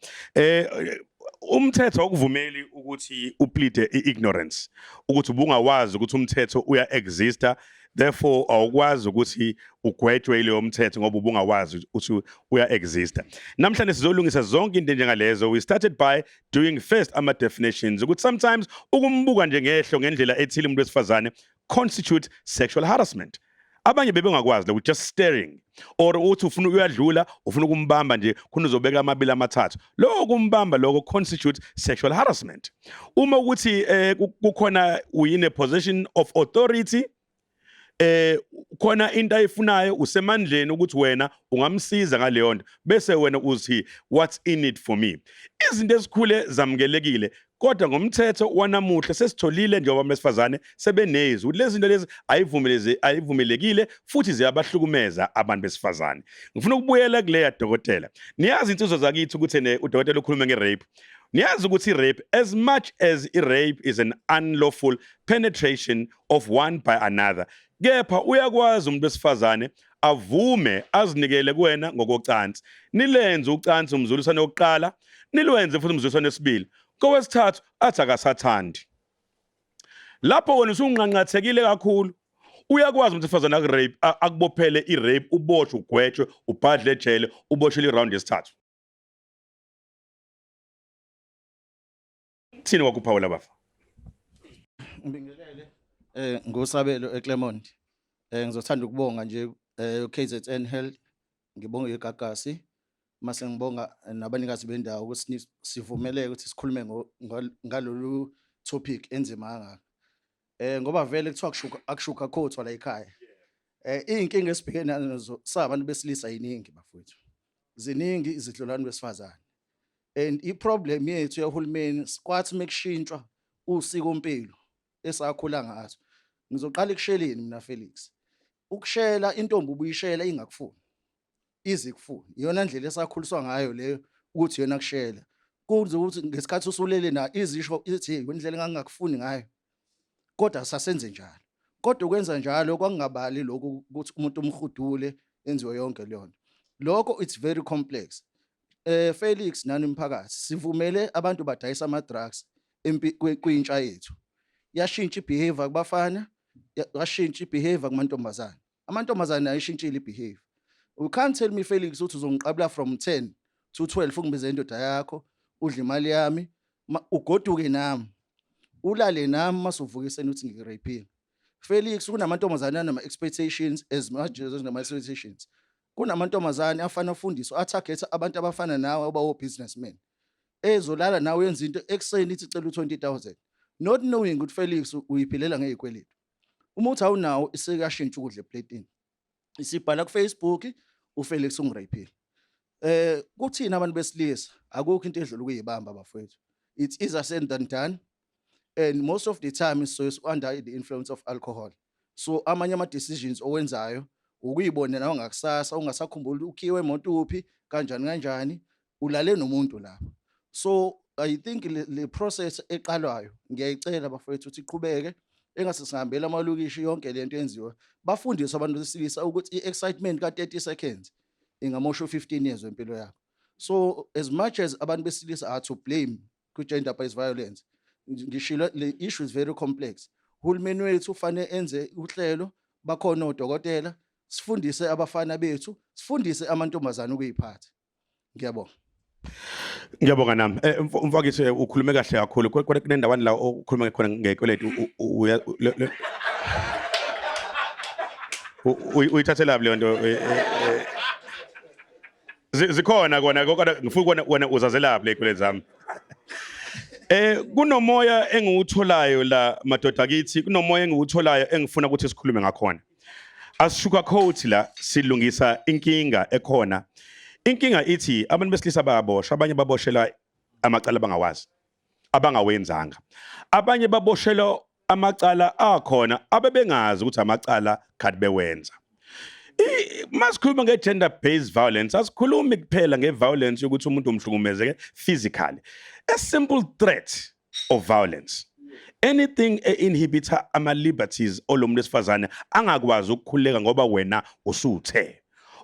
umthetho awukuvumeli ukuthi uplead ignorance ukuthi ubungawazi ukuthi umthetho uya exista therefore awukwazi ukuthi ugwetshwe leyo mthetho ngoba ubungawazi ukuthi uya exista namhlanje sizolungisa zonke into njengalezo we started by doing first ama definitions ukuthi sometimes ukumbuka nje ngehlo ngendlela ethile umuntu wesifazane constitute sexual harassment abanye bebengakwazi lo just staring or uthi ufuna uyadlula ufuna ukumbamba nje khona uzobeka amabili amathathu lokho kumbamba lokho constitute sexual harassment uma ukuthi kukhona in a position of authority khona into ayifunayo usemandleni ukuthi wena ungamsiza ngaleyo nto bese wena uthi what's in it for me izinto ezikhule zamkelekile kodwa ngomthetho wanamuhla sesitholile njengoba besifazane sebenezi ukuthi lezi zinto lezi ayivumelekile futhi ziyabahlukumeza abantu besifazane ngifuna ukubuyela kuleya dokotela niyazi insizwa zakithi ukuthi udokotela ukhuluma ngerape niyazi ukuthi rape as much as rape is an unlawful penetration of one by another kepha uyakwazi umuntu besifazane avume azinikele kuwena ngokocansi nilenze ucansi umzuliswane wokuqala nilwenze futhi umzuliswane wesibili kowesithathu athi akasathandi lapho wena usunqanqathekile kakhulu uyakwazi umuntu besifazane akurape akubophele irape uboshwe ugwetshwe ubhadle ejele uboshwe iround yesithathu thini wakuphawula bafa Ngibingelele ngosabelo eClermont ngizothanda ukubonga nje KZN Health ngibonge iGagasi mase ngibonga nabanikazi bendawo ukuthi sivumeleke ukuthi sikhulume ngalolu topic enzima kangaka ngoba vele kuthiwa akushuka khothwa la ekhaya inkinga esibhekene nazo sabantu besilisa yiningi bafowethu ziningi izidlulwane besifazane and iproblem yethu yahulumeni kwathi mekushintshwa usiko impilo esakhula ngazo ngizoqala ekusheleni mina Felix ukushela intombi ubuyishela ingakufuni izikufuni iyona ndlela esakhuliswa ngayo leyo ukuthi yena kushela kuze ukuthi ngesikhathi usulele na izisho ithi indlela engangakufuni ngayo kodwa sasenze njalo kodwa ukwenza njalo kwakungabali lokho ukuthi umuntu umhudule enziwe yonke leyo nto lokho it's very complex Felix nani umphakathi sivumele abantu badayisa ama drugs kwintsha yethu yashintsha ibehavior kubafana yashintsha ibehavior kumantombazana amantombazana ayishintshile ibehavior you can't tell me Felix ukuthi uzongiqabula from 10 to 12 ungibize indoda yakho udla imali yami ugoduke nami ulale nami masuvukiseni uthi ngirapile Felix kunamantombazana anama expectations as much as nama expectations kunamantombazane afana ufundiswa atarget abantu abafana nawe abawo businessmen ezolala nawe yenza into ekseni ithi cela u20,000 not knowing ukuthi Felix uyiphilela ngezikweletu uma uthi awunawo isekashintsha ukudla eplatini isibhala ku Facebook uFelix ungirapile kuthina abantu besilisa akukho into edlula ukuyibamba bafowethu it's easier said than done and most of the time so under the influence of alcohol so amanye ama decisions owenzayo ukuyibona nawe ngakusasa ungasakhumbula ukhiwe emoto uphi kanjani ulale nomuntu lapha so I think le process eqalwayo ngiyayicela bafowethu ukuthi iqhubeke engase sihambela amalokishi yonke lento yenziwa bafundiswe abantu besilisa ukuthi iexcitement ka 30 seconds ingamosha 15 years empilo yakho so as much as abantu besilisa are to blame ku gender based violence ngishilo le issue is very complex hulumeni wethu ufanele enze uhlelo bakhona odokotela sifundise abafana bethu sifundise amantombazana ukuyiphatha ngiyabonga ngiyabonga nami mfakithe ukhulume kahle kakhulu kodwa kunendawana la ukhuluma khona ngekweletu uyithathela leyo nto zikhona kona kodwa ngifuna wena uzazelaphi lekweletu zami kunomoya engiwutholayo la madoda kithi kunomoya engiwutholayo engifuna ukuthi sikhulume ngakhona asishuka coat la silungisa inkinga ekhona inkinga ithi abantu besilisa bayaboshwa abanye baboshela amacala abangawazi abangawenzanga abanye baboshela amacala akhona abebengazi ukuthi amacala kade bewenza Masikhuluma nge-gender based violence, asikhulumi kuphela nge-violence yokuthi umuntu umhlukumezeke physically. A simple threat of violence. Anything inhibita ama-liberties olomuntu wesifazane angakwazi ukukhuleka ngoba wena usuthe.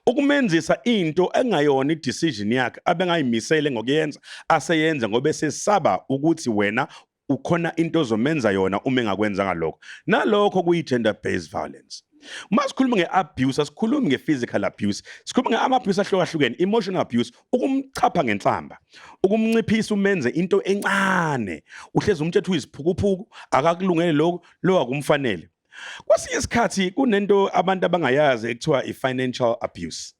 Ukumenzisa into engayona i-decision yakhe abengayimisele ngokuyenza aseyenza ngoba esesaba ukuthi wena ukhona into ozomenza yona uma engakwenzanga lokho. Nalokho kuyi-gender based violence. Masikhuluma nge-abuse, asikhulumi nge-physical abuse, sikhuluma nge-ama-abuse ahlukahlukene, emotional abuse, ukumchapha ngenhlamba, ukumnciphisa umenze into encane, uhlezi umthetho uyisiphukuphuku, akakulungele lokho, lo akumfanele. Kwesinye isikhathi kunento abantu abangayazi ekuthiwa i-financial abuse.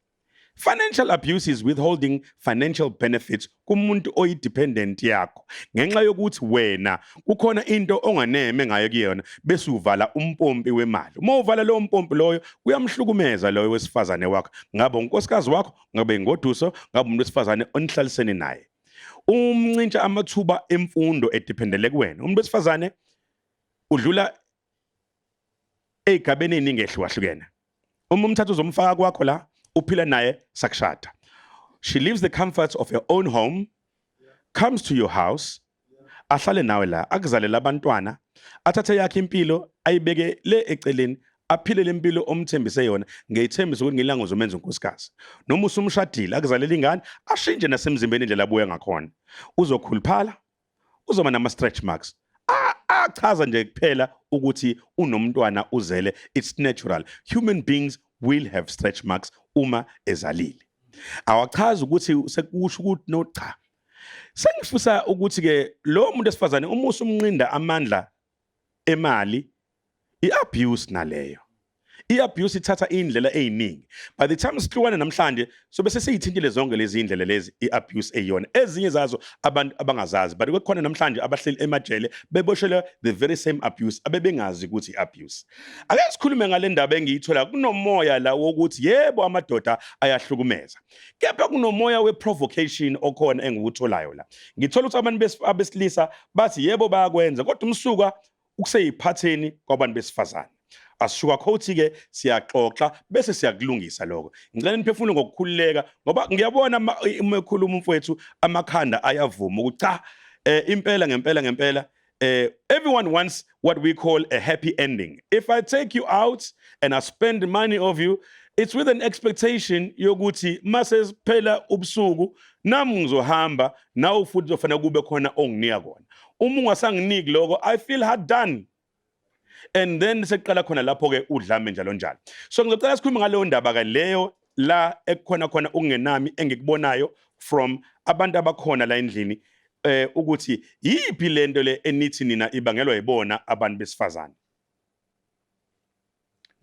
Financial abuse is withholding financial benefits kumuntu oyi-dependent yakho ngenxa yokuthi wena kukhona into onganeme ngayo kuyona bese uvala umpompi wemali. Uma uvala lowo mpompi loyo kuyamhlukumeza loyo wesifazane wakho, ngabe unkosikazi wakho, ngabe ingoduso, ngabe umuntu wesifazane onihlalisene naye. Umncintsha amathuba emfundo edependele kuwena. Umuntu wesifazane udlula ey'gabeni ey'ningi ehlukahlukene. Uma umthatha uzomfaka kwakho la uphila naye sakushada. She leaves the comforts of her own home, comes to your house, ahlale nawe la, akuzalela abantwana, athathe yakhe impilo, ayibeke le eceleni, aphile le mpilo omthembise yona, ngeyithembisa ukuthi ngelanga uzomenza unkosikazi. Noma usumshadile, akuzalela ingane, ashintshe nasemzimbeni indlela abuya ngakhona. Uzokhuluphala, uzoba nama-stretch marks. Achaza nje kuphela ukuthi unomntwana uzele. It's natural. Human beings will have stretch marks uma ezalile. Awachaza ukuthi sekusho ukuthi no cha. Sengifisa ukuthi ke lo muntu esifazane uma usumnqinda amandla emali, i-abuse naleyo. I-abuse ithatha indlela eziningi. By the time sihlukana namhlanje sobe sesiyithintile zonke lezi indlela lezi i-abuse eyona. Ezinye zazo abantu abangazazi, but kukhona namhlanje abahleli emajele beboshelwe the very same abuse abebengazi ukuthi i-abuse. Ake sikhulume ngale ndaba engiyithola, kunomoya la wokuthi yebo amadoda ayahlukumeza. Kepha kunomoya we-provocation okhona engiwutholayo la. Ngithola ukuthi abantu abesilisa bathi yebo bayakwenza kodwa umsuka ukuseyiphatheni kwabantu besifazane. Asishuka khothi ke siyaxoxa bese siyakulungisa lokho. Ngicela niphefumule ngokukhululeka ngoba ngiyabona uma ekhuluma umfowethu amakhanda ayavuma ukuthi cha ngempela everyone wants what we call a happy ending. If I take you out and I spend money of you, it's with an expectation yokuthi mase siphela ubusuku nami ngizohamba nawe futhi uzofanele kube khona onginika kona. Uma ungasanginiki lokho I feel hard done. And then seqala khona lapho ke udlame njalo njalo. So ngizocela sikhulume ngaleyo ndaba ke leyo la ekukhona khona ungenami engikubonayo from abantu abakhona la endlini ukuthi yipi lento le enithi nina ibangelwa yibona abantu besifazane.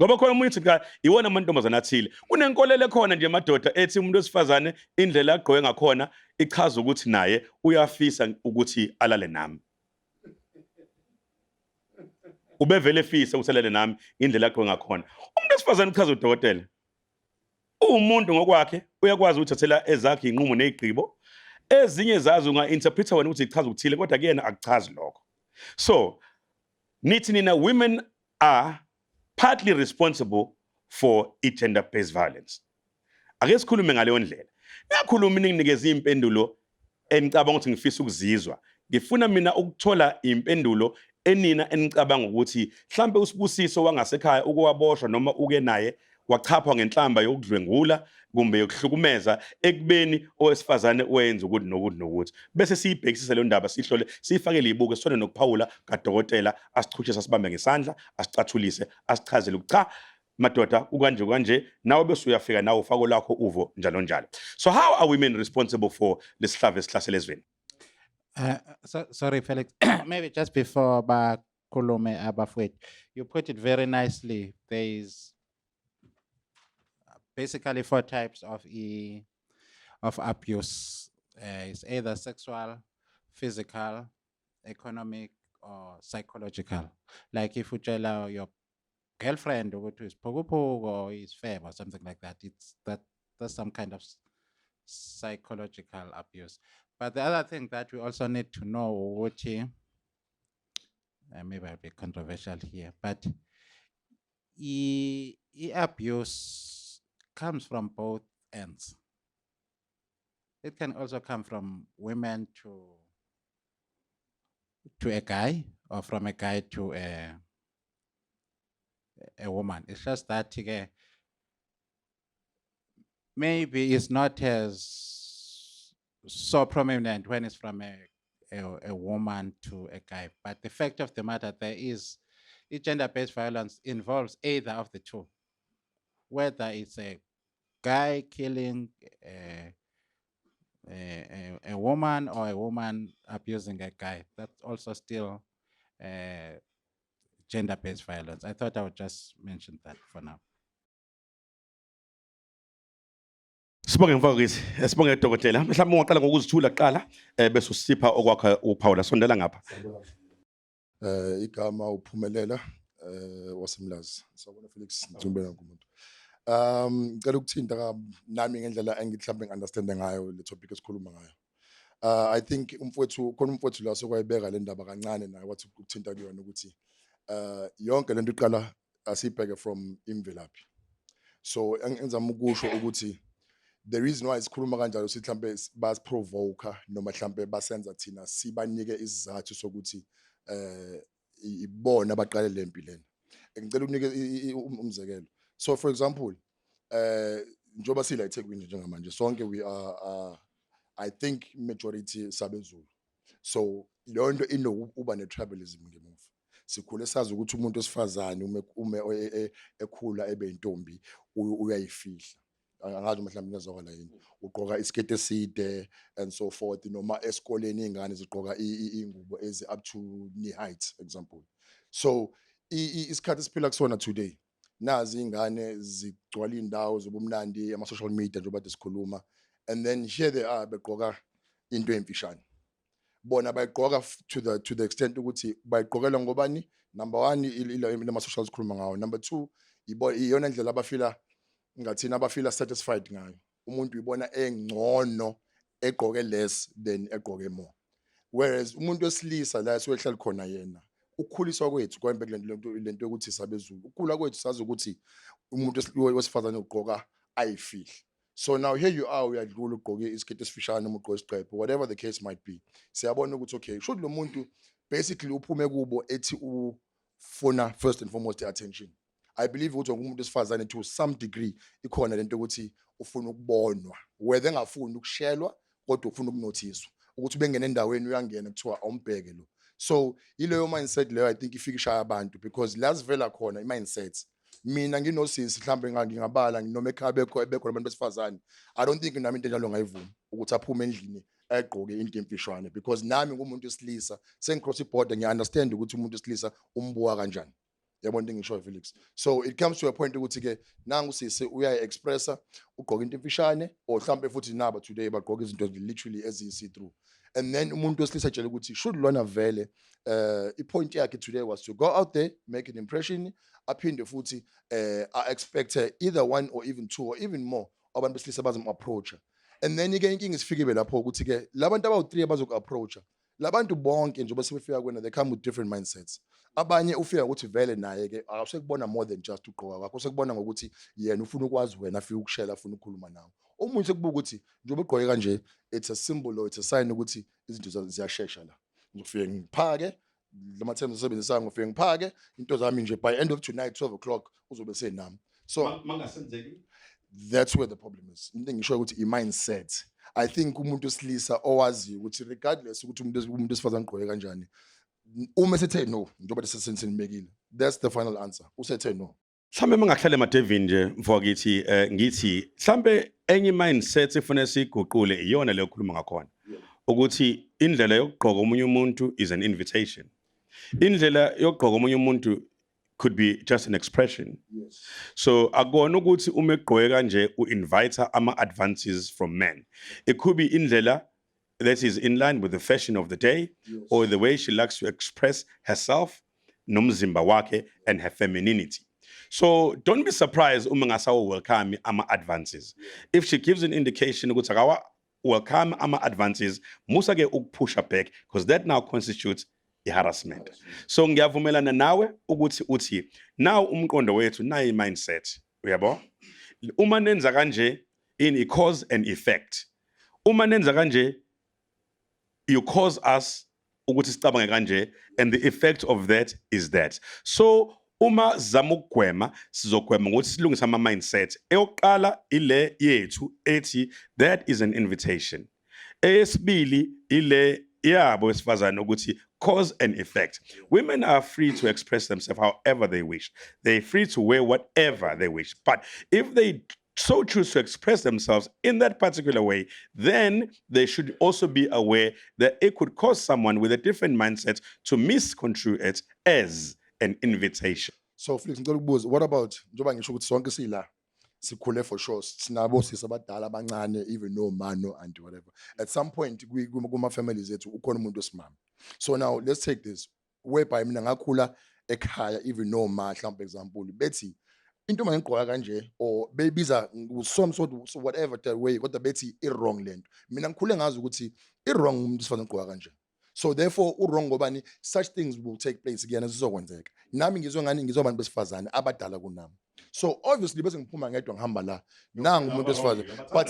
Ngoba khona umuntu uthi iwona amantombazana athile. Kunenkolelo khona nje madoda ethi umuntu wesifazane indlela agqoke ngakhona ichaza ukuthi naye uyafisa ukuthi alale nami. Ubevele efisa uselele nami indlela yakho ngakhona. Umuntu wesifazane uchaza udokotela. Umuntu ngokwakhe uyakwazi ukuthathela ezakhe inqumo nezigqibo. Ezinye zazo unga-interpreta wena ukuthi ichaza ukuthile kodwa kuyena akuchazi lokho. So, nithi nina women are partly responsible for gender based violence. Ake sikhulume ngaleyo ndlela. Ngiyakhuluma ninginikeza impendulo enicabanga ukuthi ngifisa ukuzizwa. Ngifuna mina ukuthola impendulo enina enicabanga ukuthi mhlambe usibusiso wangasekhaya ukuwaboshwa noma uke naye wachaphwa ngenhlamba yokudlwengula kumbe yokuhlukumeza ekubeni owesifazane oyenza ukuthi nokuthi bese siyibhekisisa le ndaba sihlole sifakele ibuko esifana nokuphawula kadokotela asichuche sasibambe ngesandla asicathulise asichazele ukuthi cha madoda kanje nawe bese uyafika nawe ufako lakho uvo njalo njalo. So how are women responsible for lesihlave esihlasela ezweni? Sorry, Felix. Maybe just before Bakulume Abafwet, you put it very nicely. There is basically 4 types of abuse. It's either sexual, physical, economic, or psychological. Like if you tell your girlfriend or to his pogo or his fam or something like that, that's some kind of psychological abuse. But the other thing that we also need to know, which maybe I'll be controversial here, but abuse comes from both ends. It can also come from women to a guy, or from a guy to a woman. It's just that maybe it's not as so prominent when it's from a woman to a guy. But the fact of the matter, gender-based violence involves either of the two, whether it's a guy killing a woman or a woman abusing a guy. That's also still gender-based violence. I thought I would just mention that for now. Sibonge mfowethu, sibonge dokotela. Mhlawumbe ungaqala ngokuzithula kuqala bese usipha okwakhe uPaula sondela ngapha. Igama uphumelela wasemlazi. Sawubona Felix Nzumbela ngumuntu. Ngicela ukuthinta nami ngendlela engihlambe ngiunderstand ngayo le topic esikhuluma ngayo. I think khona umfowethu la sokwayibeka le ndaba kancane naye wathi ukuthinta kuyona ukuthi yonke lento iqala asibheke from imvelaphi. So engizama ukusho ukuthi the reason why sikhuluma kanjalo sithi mhlambe basiprovoke noma mhlambe basenza thina sibanike isizathu sokuthi ibona abaqale lempi lena. Ngicela ukunike umzekelo. So for example, njoba sila eThekwini njengamanje sonke we are I think majority sabeZulu. So lonto inokuba netribalism ngemuva. Sikhule sazi ukuthi umuntu osifazane ume ekhula ebe intombi uyayifihla. Angazi mhlawumbe ngezwakala yini. Ugqoka isikete eside and so forth noma esikoleni izingane zigqoka ingubo ezi up to knee height example. So isikhathi siphila kusona today. Nazi ingane zigcwala indawo zobumnandi ama social media njengoba sikhuluma, and then here they are begqoka into emfishane. Bona bayigqoka to the extent ukuthi bayigqokela ngobani. Number 1 ilama social sikhuluma ngawo. Number 2 iyona indlela abafila ngathina abafila satisfied ngayo. Umuntu uyibona engcono egqoke less than egqoke more. Whereas umuntu wesilisa la esiwehlala khona yena ukukhuliswa kwethu kwembe lento ukuthi sabeZulu. Ukukhula kwethu sazi ukuthi umuntu wesifazane ugqoka ayifihle. So now here you are, uyadlula ugqoke isikete esifishane uma ugqoke isiqepho, whatever the case might be. Siyabona ukuthi okay, should lo muntu basically uphume kubo ethi ufuna first and foremost attention. I believe ukuthi umuntu wesifazane to some degree ikhona lento ukuthi ufuna ukubonwa, whether engafuni ukushelwa kodwa ufuna ukunotiswa ukuthi bengene endaweni uyangena kuthiwa awumbheke lo. So ileyo mindset leyo I think ifikisha abantu because lazivela khona i-mindset. Mina nginosisi mhlambe ngingabala noma ekhaya bekho abantu besifazane. I don't think nami into enjalo ngayivuma ukuthi aphume endlini egqoke into emfishwane because nami ngumuntu wesilisa sengicross iborder ngiunderstand ukuthi umuntu wesilisa umbuka kanjani. Yabona into ngisho Felix. So it comes to a point ukuthi ke nangu sisi uyayi-expressa ugqoka into emfishane or mhlambe futhi naba today bagqoka izinto literally see through. And then umuntu wesilisa tshela ukuthi should lona vele i-point yakhe today was to go out there, make an impression, aphinde futhi I expect either 1 or even 2 or even more abantu besilisa bazom-approacha. And then ike inkinga isifike lapho ukuthi ke labantu abawu-3 abazoku-approacha labantu bonke njengoba sebefika kwena they come with different mindsets. Abanye ufika ukuthi vele naye ke akusekubona more than just ugqoka kwakho, usekubona ngokuthi yena ufuna ukwazi wena afika ukushela afuna ukukhuluma nawe. Omunye sekubuka ukuthi njengoba ugqoke kanje it's a symbol or it's a sign ukuthi izinto ziyashesha la. Ngifike ngiphake lama terms asebenzisa ngifike ngiphake into zami nje by end of tonight 12 o'clock uzobe senami. So Mangasenzeki. that's where the problem is. Into ngisho ukuthi i-mindset. I think umuntu wesilisa owazi ukuthi regardless ukuthi umuntu wesifazane ugqoke kanjani, uma sethe no njengoba sesenimekile, that's the final answer. Usethe no. Mhlambe mangahlale emadevini nje mfowethu ngithi mhlambe enye mindset efuna siguqule iyona leyo khuluma ngakhona ukuthi indlela yokugqoka umunye umuntu is an invitation. Indlela yokugqoka umunye umuntu could be just an expression. Yes. So akona ukuthi uma egqoke kanje u-invite ama-advances from men. It could be indlela that is in line with the fashion of the day, Yes. or the way she likes to express herself, nomzimba wake, and her femininity. So don't be surprised uma ngasawo welcome ama-advances. If she gives an indication ukuthi akawa welcome ama-advances, musa ke ukupusha back because that now constitutes i-harassment. So ngiyavumelana nawe ukuthi uthi now umqondo wethu nayi mindset, uyabo? uma nenza kanje in cause and effect. Uma nenza kanje, you cause us ukuthi sicabange kanje, and the effect of that is that. So uma zama ukugwema sizogwema ngokuthi silungise ama mindset. Eyokuqala ile yethu ethi that is an invitation. Eyesibili ile yabo wesifazane ukuthi cause and effect. Women are free to express themselves however they wish. They're free to wear whatever they wish. But if they so choose to express themselves in that particular way, then they should also be aware that it could cause someone with a different mindset to misconstrue it as an invitation. So Flix, ngicela ukubuza, what about njengoba ngisho ukuthi sonke sila sikhule for sure sinabo sisabadala abancane, even no man no auntie whatever, at some point kuma families ethu ukhona umuntu osimama. So now let's take this whereby mina ngakhula ekhaya, even no ma mhlawumbe example bethi into mangigqoka kanje or bebiza some sort of so whatever the way kodwa bethi I wrong lento, mina ngikhule ngazi ukuthi I wrong umuntu sifanele ugqoka kanje. So therefore wrong ngobani such things will take place kuyena sizokwenzeka. Nami ngizwe ngani ngizobantu besifazane abadala kunami. So obviously bese ngiphuma ngedwa ngihamba la nangu umuntu wesifazane, but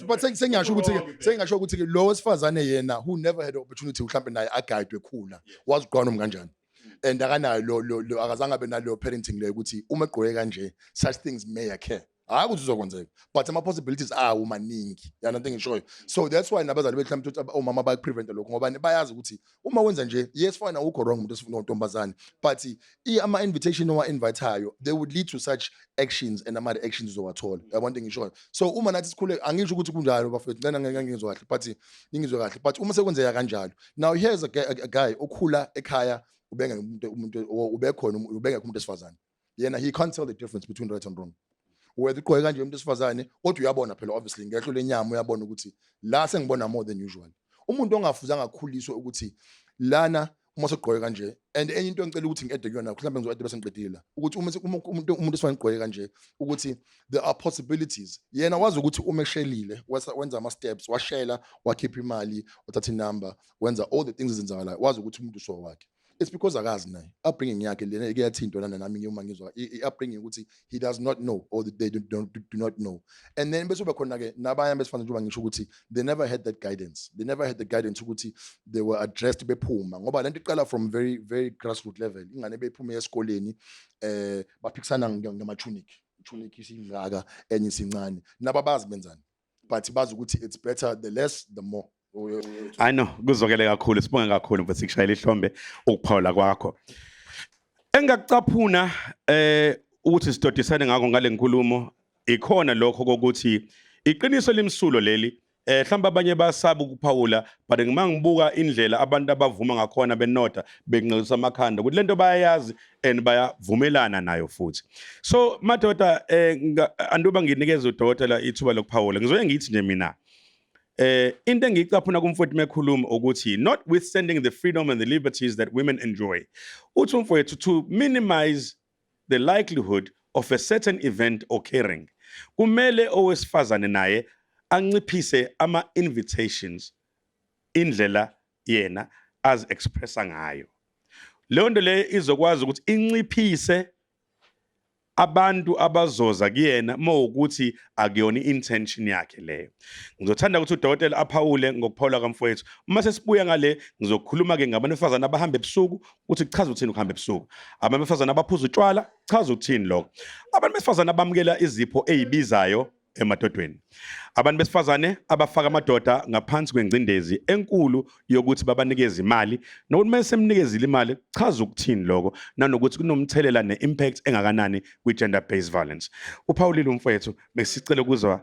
but sengisho ukuthi lo wesifazane yena who never had the opportunity mhlambe naye agayidwe khula wazigqona kanjani, and akanayo lo akazange abe nalo parenting le ukuthi uma egqoke kanje such things may occur. Hayi ukuthi uzokwenzeka, but ama possibilities awu maningi, yana into engishoyo. So that's why nabazali bethu mhlawumbe ukuthi omama bayi prevent lokho ngoba bayazi ukuthi uma wenza nje yes fine awukho wrong umuntu esifuna untombazane, but ama invitation owa inviteayo they would lead to such actions and ama actions uzowathola. Yabona into engishoyo. So uma nathi sikhule angisho ukuthi kunjalo bafethu lana ngeke ngizwe kahle, but ngizwe kahle, but uma sekwenzeka kanjalo, now here's a guy okhula ekhaya ubengeke umuntu esifazane, yena he can't tell the difference between right and wrong. Whether igqoke kanje umuntu esifazane kodwa uyabona phela obviously ngehlo lenyama uyabona ukuthi la sengibona more than usual. Umuntu ongafuzanga akukhuliswe ukuthi lana uma segqoke kanje, and enye into engicela ukuthi ngiede kuyona mhlawumbe ngizoede bese ngiqedile ukuthi umuntu esifazane egqoke kanje ukuthi there are possibilities. Yena wazi ukuthi uma eshelile wenza ama steps, washela, wakhipha imali, wathatha inumber, wenza all the things ezenzakalayo, wazi ukuthi umuntu uso wakhe. It's because akazi naye upbringing yakhe lena iyathinto lana nami uma ngizwa upbringing ukuthi he does not know or they do not know. And then bese khona ke nabanye besifana njengoba ngisho ukuthi they never had that guidance, they never had the guidance ukuthi they were addressed bephuma ngoba lento iqala from very very grassroots level. Ingane bephuma esikoleni baphikisana ngama-tunic isingaka enye isincane nababazi benzani, but bazi ukuthi it's better the less the more. I know kuzokele kakhulu, sibonge kakhulu mfethu sikushayela ihlombe ukuphawula kwakho. Engakucaphuna ukuthi sidodisane ngakho ngale nkulumo ikhona lokho kokuthi iqiniso limsulo leli mhlawumbe abanye basaba ukuphawula, but ngimangibuka indlela abantu abavuma ngakhona benota bekunqisa amakhanda ukuthi lento bayayazi and bayavumelana nayo futhi. So madoda anduba nginikeza udokotela ithuba lokuphawula, ngizoye ngithi nje mina into engiyicaphuna kumfowethu mekhuluma ukuthi notwithstanding the freedom and the liberties that women enjoy, uthi umfowethu to minimize the likelihood of a certain event occurring, kumele owesifazane naye anciphise ama invitations indlela yena as expressa ngayo. Leyo nto le izokwazi ukuthi inciphise abantu abazoza kuyena mawukuthi akuyona intention yakhe leyo. Ngizothanda ukuthi udokotela aphawule ngokuphawula kamfowethu. Uma sesibuya ngale ngizokhuluma ke ngabantu besifazane abahamba ebusuku ukuthi chaza uthini ukuhamba ebusuku. Abantu besifazane abaphuza utshwala chaza uthini lokho. Abantu besifazane abamukela izipho ezibizayo emadodweni. Abantu besifazane abafaka amadoda ngaphansi kwengcindezi enkulu yokuthi babanikeze imali, nokuthi mase semnikezile imali chaza ukuthini lokho, nanokuthi kunomthelela ne-impact engakanani kwi-gender based violence. Uphawulile umfowethu besicela ukuzwa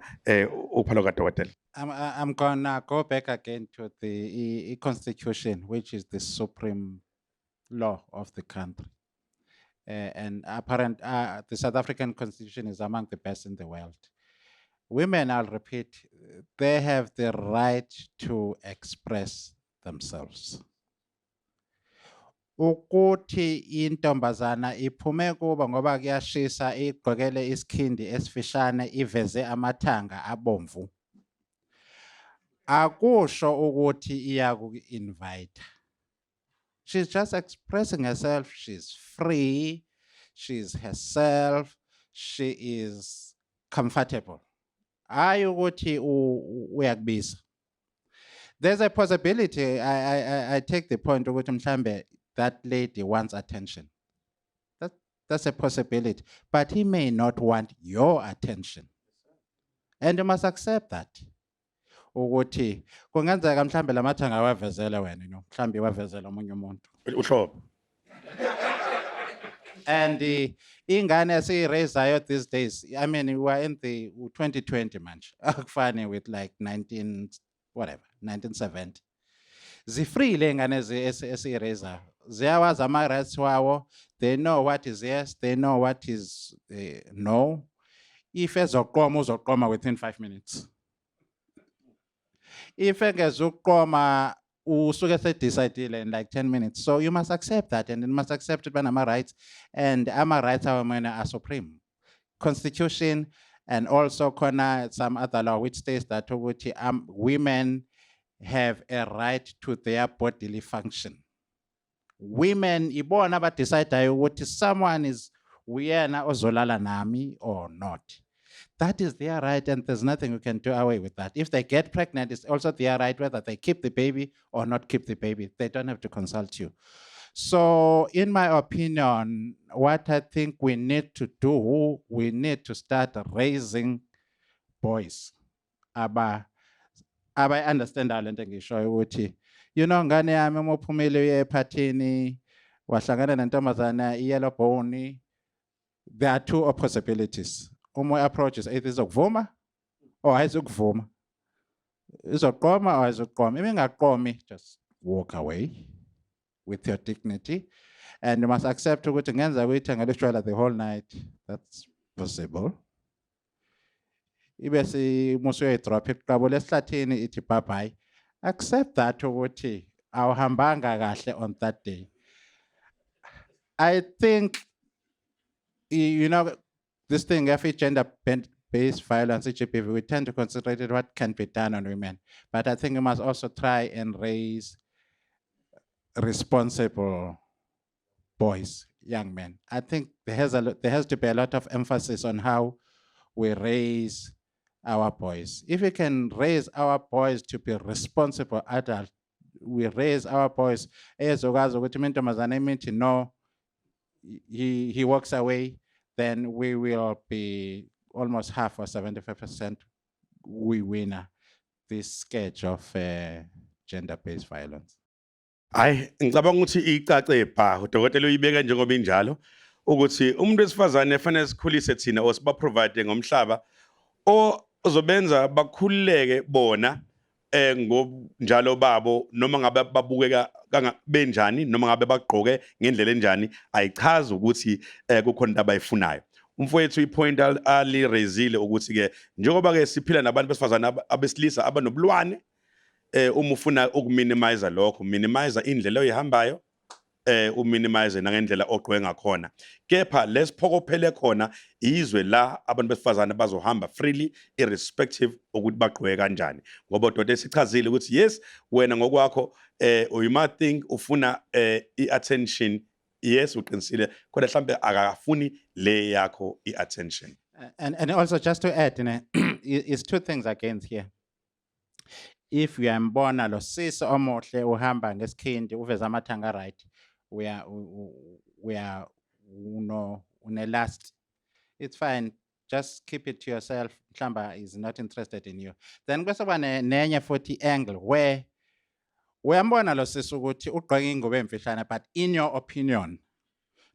uphalo kadokotela. I'm gonna go back again to the constitution, which is the supreme law of the country. And the South African constitution is among the best in the world. Women, I'll repeat, they have the right to express themselves. Ukuthi intombazana iphume kuba ngoba kuyashisa igqokele isikhindi esifishane iveze amathanga abomvu, akusho ukuthi iyaku-invite. She's just expressing herself. She's free. She's herself. She is comfortable. Hayi ukuthi uyakubisa. There's a possibility. I take the point ukuthi mhlambe that lady wants attention. That's a possibility. But he may not want your attention. And you must accept that. Ukuthi kungenzeka mhlambe lamathanga awavezela wena, mhlambe wavezela omunye umuntu. Uhlobo. And ingane esiyirezayo these days, I mean, we are in the 2020 manje. Akufani with like 1970. Zifree le ngane esiyirezayo. Ziyawazi ama-rights wawo. They know what is yes, they know what is no. If ezoqoma uzoqoma within 5 minutes. If engezuqoma usuke se-decidile in like 10 minutes. So you must accept that, and you must accept it when rights, and rights are supreme. Constitution and also some other law which states that women have a right to their bodily function. Women, ibona ba decide ukuthi someone is uyena ozolala nami or not. That is their right, and there's nothing we can do away with that. If they get pregnant, it's also their right whether they keep the baby or not keep the baby. They don't have to consult you. So, in my opinion, what I think we need to do, we need to start raising boys. I understand that lento ngishoyo ukuthi ngane yami uma uphumile uye ephathini wahlangana nentombazana yellow bone, there are two possibilities. Uma approaches either izokuvuma or ayizokuvuma. Izoqoma or ayizoqoma. If ingaqomi, just walk away with your dignity, and you must accept ukuthi ngenza uyithengele utshwala the whole night. That's possible. Ibe simusuyoyidrop iqabo lesihlathini ithi bye bye. Accept that ukuthi awuhambanga kahle on that day. I think this thing, if it's gender-based violence, GBV, we tend to concentrate what can be done on women. But I think we must also try and raise responsible boys, young men. I think there has to be a lot of emphasis on how we raise our boys. If we can raise our boys to be responsible adults, we raise our boys. No, he walks away, then we will be almost half or 75% we win this scourge of gender-based violence. Hayi ngicabanga ukuthi icace bha udokotela uyibeka njengoba injalo ukuthi umuntu wesifazane efanele sikhulise thina osiba provide ngomhlaba ozobenza bakhululeke bona ngobunjalo babo noma ngabe babukeka benjani noma ngabe bagqoke ngendlela enjani ayichazi ukuthi kukhona into abayifunayo. Umfowethu ipoint alirezile ukuthi ke njengoba ke siphila nabantu besifazane abesilisa abanobulwane uma ufuna ukuminimize lokho, minimize indlela oyihambayo, uminimize nangendlela ogqoke ngakhona. Kepha lesiphokophele khona izwe la abantu besifazane bazohamba freely irrespective ukuthi bagqoke kanjani. Ngoba dodo esichazile ukuthi yes, wena ngokwakho you might think ufuna i-attention, yes uqinisile kodwa mhlambe akafuni le yakho i-attention. And also just to add, is two things again here. If you are mbona lo sisi omuhle uhamba ngesikhindi uveza amathanga right, we are une last, it's fine, just keep it to yourself. Mhlamba is not interested in you. Then kwese kuba nenye futhi angle where uyambona lo sisi ukuthi ugqoke ingubo emfishane, but in your opinion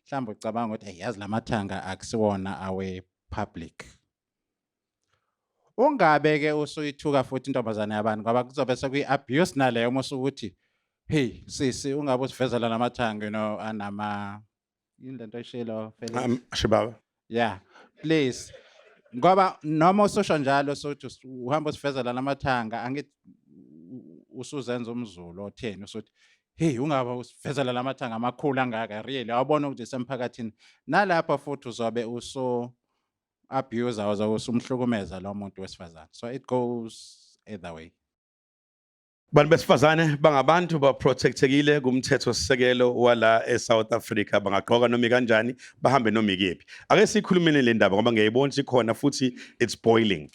mhlamba ucabanga ukuthi yazi lamathanga akusiwona awe public. Ungabe ke usuyithuka futhi intombazane yabantu ngoba kuzobe sekuyi-abuse naleyo uma usukuthi hey sisi ungabe usivezela namathanga anama yini lento oyishilo Felix? Shibaba. Yeah, please. Ngoba noma ususho njalo sokuthi uhamba usivezela namathanga angithi usuzenza umzulu otheni usuthi hey ungabe usivezela lamathanga amakhulu angaka really awubona ukuthi semphakathini nalapha futhi uzobe abuser or usumhlukumeza lo muntu wesifazane. So it goes either way. Bantu besifazane bangabantu baprotectekile kumthetho sisekelo wala eSouth Africa, bangaqoka noma kanjani, bahambe noma ikephi. Ake sikhulumeni le ndaba ngoba ngiyayibona ikhona futhi it's boiling.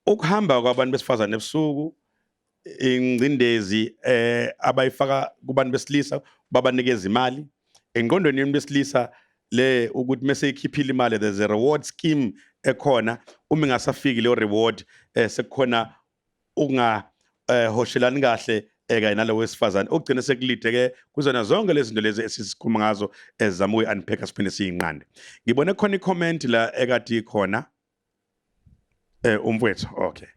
Ukuhamba kwabantu besifazane ebusuku, ingcindezi abayifaka kubantu besilisa babanikeza imali. Engqondweni yomuntu besilisa le ukuthi mase ikhiphile imali, there's a reward scheme ekhona. Uma ingasafiki leyo reward, sekukhona hoshelani kahle kanye nalowo wesifazane okugcina sekulide ke kuzona zonke lezi zinto lezi esisikhuluma ngazo ezizama uyi-unpack siphinde siyinqande. Ngibone khona i-comment la ekade ikhona umfowethu. Okay.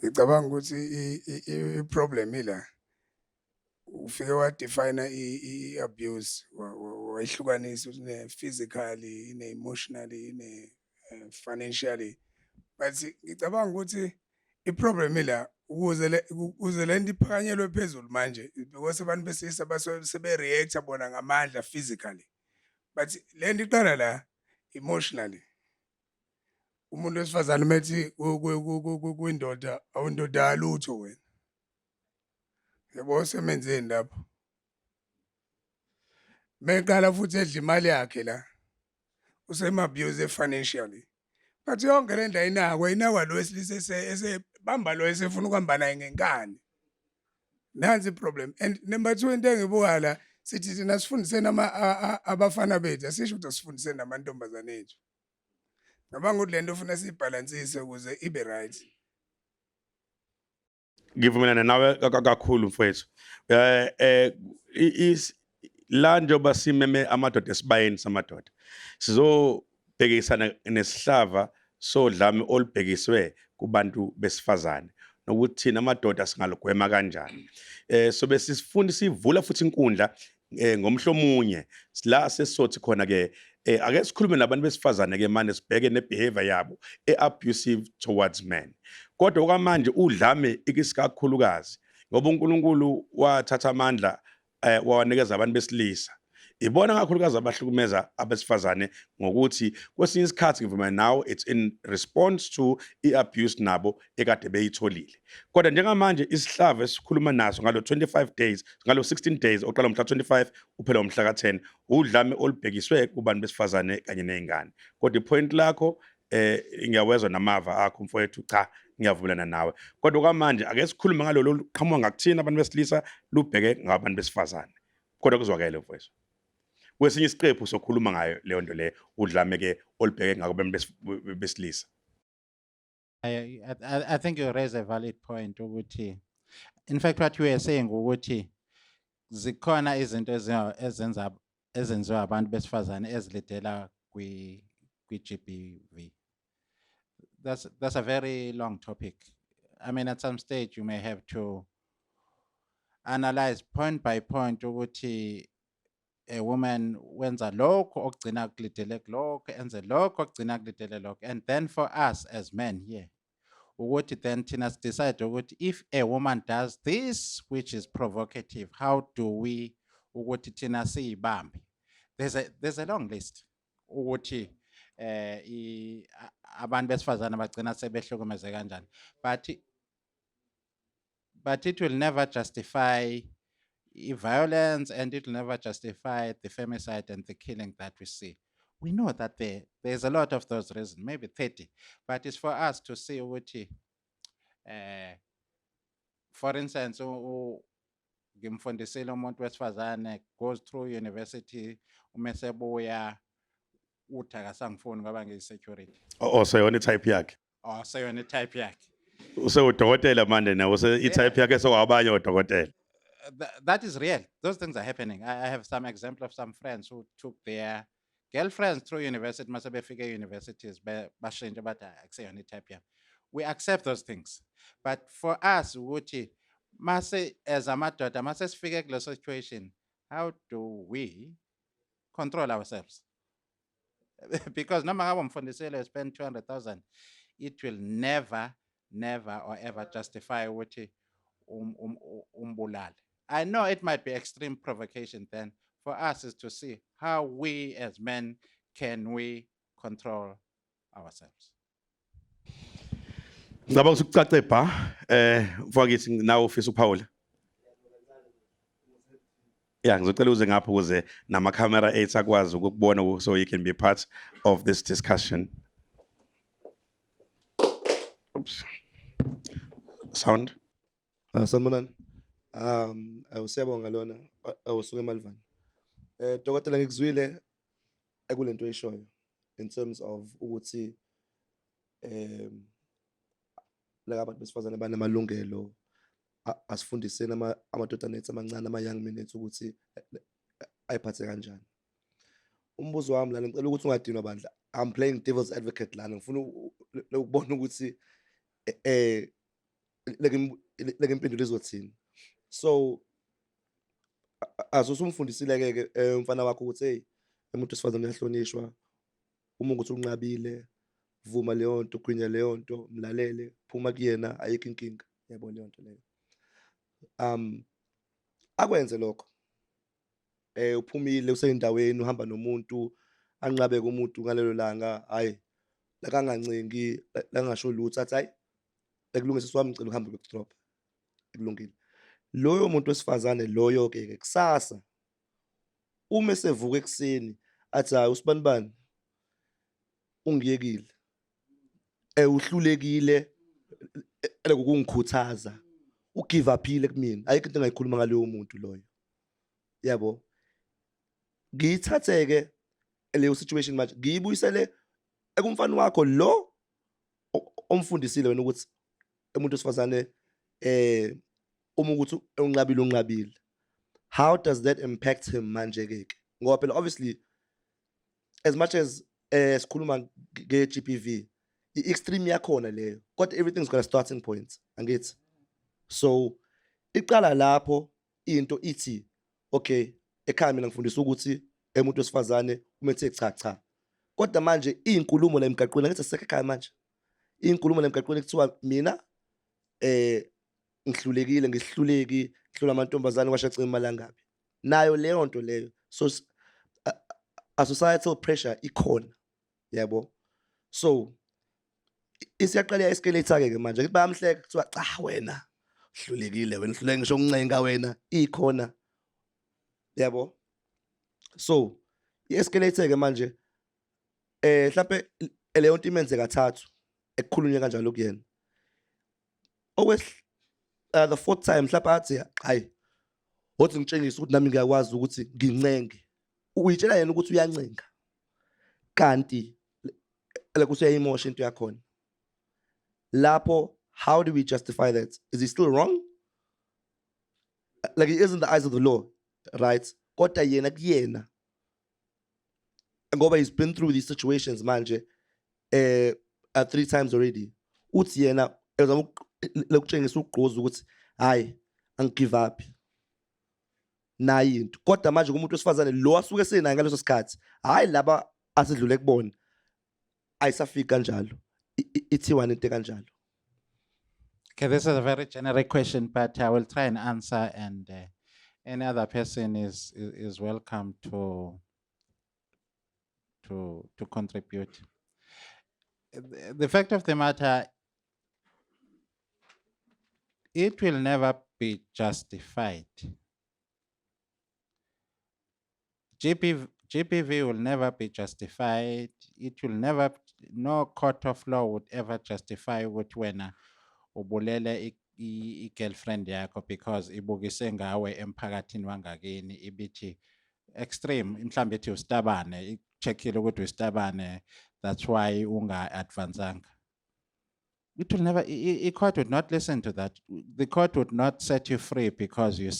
Ngicabanga ukuthi i-problem ila ufike wadefine i-abuse wayihlukanisa ukuthi ine-physically, ine-emotionally, ine-financially. But ngicabanga ukuthi i-problem ila ukuze le nto iphakanyelwe phezulu manje because abantu besilisa sebe-react-a bona ngamandla physically, but le nto iqala la emotionally. Umuntu wesifazane methi kwindoda awundoda yalutho wena, yabo semenzeni lapho meqala futhi edla imali yakhe la usema-abuse financially. But yonke le nto ayinakwa lo wesilisa esebamba lo esefuna ukuhamba naye ngenkani. Nansi i-problem. And number 2, into engibuka la sithi thina sifundiseni abafana bethu, asisho ukuthi asifundiseni namantombazane ethu. Ngicabanga ukuthi le nto ufuna siyibhalansise ukuze ibe right. Ngivumelana nawe kakhulu mfowethu. La njoba simeme amadoda esibayeni samadoda, sizobhekisana nesihlava sodlame olubhekiswe kubantu besifazane nokuthi thina amadoda singalugwema kanjani. So besifunda sivula futhi inkundla ngomhlomunye la sesizothi khona ke ake sikhulume nabantu besifazane ke manje sibheke nebehavior yabo abusive towards men. Kodwa okwamanje udlame ikisikakhulukazi ngoba uNkulunkulu wathatha amandla wawanikeza abantu besilisa. Ibona kakhulukazi abahlukumeza abesifazane ngokuthi kwesinye isikhathi ngivumelana nawe, it's in response to i-abuse nabo ekade beyitholile. Kodwa njengamanje isihlava esikhuluma naso ngalo 25 days, ngalo 16 days oqala umhla 25 uphela umhla ka10, udlame olubhekiswe kubantu besifazane kanye nezingane. Kodwa ipoint lakho ngiyawezwa namava akho mfowethu, cha ngiyavumelana nawe. Kodwa kwamanje ake sikhulume ngalolu luqhamuka ngakuthina abantu besilisa lubheke ngabantu besifazane. Kodwa kuzwakele mfowethu. Kwesinye isiqephu sokhuluma ngayo leyo nto le udlame ke olubheke ngabantu besilisa. I think you raise a valid point ukuthi, in fact what you were saying ukuthi zikhona izinto ezenziwa abantu besifazane ezilidela kwi-GBV. That's a very long topic. I mean, at some stage you may have to analyze point by point ukuthi a woman wenza lokho okugcina kulidele kulokho, enze lokho okugcina kulidele lokho. And then for us as men here, ukuthi then thina decide ukuthi if a woman does this which is provocative, how do we ukuthi thina siyibambe? There's a long list ukuthi abantu besifazane bagcina sebehlukumeze kanjani, but it will never justify violence, and it will never justify the femicide and the killing that we see. We know that there's a lot of those reasons, maybe 30, but it's for us to see ukuthi for instance ngimfundisile umuntu wesifazane goes through university, umesebuya uthi akasangifuni ngoba ngiyi-security. Seyona i-type yakhe. Seyona i-type yakhe. Usewudokotela manje nawe, i-type yakhe sewabanye odokotela. That is real. Those things are happening. I have some example of some friends who took their girlfriends through university, mase befike universities, bashintshe bathi akuseyona i-type yakhe. We accept those things. But for us, ukuthi mase as amadoda, mase sifike kule situation, how do we control ourselves? Because noma ngabe umfundisile spend 200,000, it will never or ever justify ukuthi umbulale. I know it might be extreme provocation then. For us is to see how we as men can we control ourselves. Ngicabanga ukuthi kucace bha mfowethu nawe ufisa ukuphawula. Yeah, ngizocela uze ngapha ukuze namakhamera ethu akwazi ukukubona so you can be part of this discussion. Oops. Sound. Sanibonani. Siyabonga lona awusuke eMalivani. Dokotela ngikuzwile ekulento oyishoyo in terms of ukuthi la abantu besifazane banamalungelo asifundiseni amadodana ethu amancane ama-young men ethu ukuthi ayiphathe kanjani. Umbuzo wami lana ngicela ukuthi ungadinwa bandla. I'm playing devil's advocate lana ngifuna ukubona ukuthi leke impendulo izothini. So asumfundisile ke umfana wakho ukuthi hey umuntu wesifazane uyahlonishwa uma ukuthi unqabile vuma leyo nto gwinya leyo nto mlalele phuma kuyena ayikho inkinga yabo leyo nto leyo. Akwenze lokho uphumile useyindaweni uhamba nomuntu anqabe kumuntu ngalelo langa hayi la kangancingi la ngasho lutho athi hayi ekulungisa swami ngicela uhambe ukudrop ekulungile. Loyo muntu wesifazane loyo ke kusasa uma esevuka ekseni athi hayi usibanibani ungiyekile uhlulekile lokungikhuthaza ugive uphile kumina ayikho into engayikhuluma ngaleyo muntu loyo yabo. Ngiyithatheke leyo situation manje ngiyibuyisele ekumfana wakho lo omfundisile wena ukuthi umuntu wesifazane uma ukuthi unqabile. How does that impact him manje ke? Ngoba phela obviously as much as sikhuluma nge-GBV i-extreme yakhona leyo kodwa everything's got a starting point angithi. So iqala lapho into ithi okay ekhaya mina ngifundisa ukuthi umuntu wesifazane umethe cha kodwa manje izinkulumo la emgaqweni ngithi sisekho ekhaya manje izinkulumo la emgaqweni kuthiwa mina ngihlulekile ngihluleki ngihlula amantombazane kwashacima malangabi nayo leyo nto leyo. So a societal pressure ikhona yabo. So isiyaqala escalator ke manje ngithi bayamhleka kuthiwa cha wena uhlulekile wena uhluleke ngisho uncenga wena ikhona yabo. So i-escalator ke manje mhlawumbe leyo nto imenze kathathu ekukhulunywe kanjalo kuyena. The fourth time mhlawumbe athi hayi wothi ngitshengisa ukuthi nami ngiyakwazi ukuthi ngincenge. Uyitshela yena ukuthi uyancenga kanti ukuthi uyayimosha into yakhona. Lapho how do we justify that? Is he still wrong? Like he is in the eyes of the law, right? Kodwa yena kuyena ngoba he's been through these situations manje 3 times already. Uthi yena ezama lokutshengisa ugqozi ukuthi hayi angigive up nayi into. Kodwa manje kumuntu wesifazane lo asuke senayo ngaleso sikhathi hayi laba asidlule kubona ayisafika kanjalo ithiwa into kanjalo. Okay, this is a very generic question, but I will try and answer, and any other person is welcome to contribute. The fact of the matter, it will never be justified. GPV will never be justified. It will never, no court of law would ever justify ukuthi wena ubulele i-girlfriend yakho because ibukise ngawe emphakathini wangakini ibithi extreme mhlambe ethi ustabane icheckile ukuthi ustabane, that's why unga-advancanga. It will never, court would not listen to that. The court would not set you free because you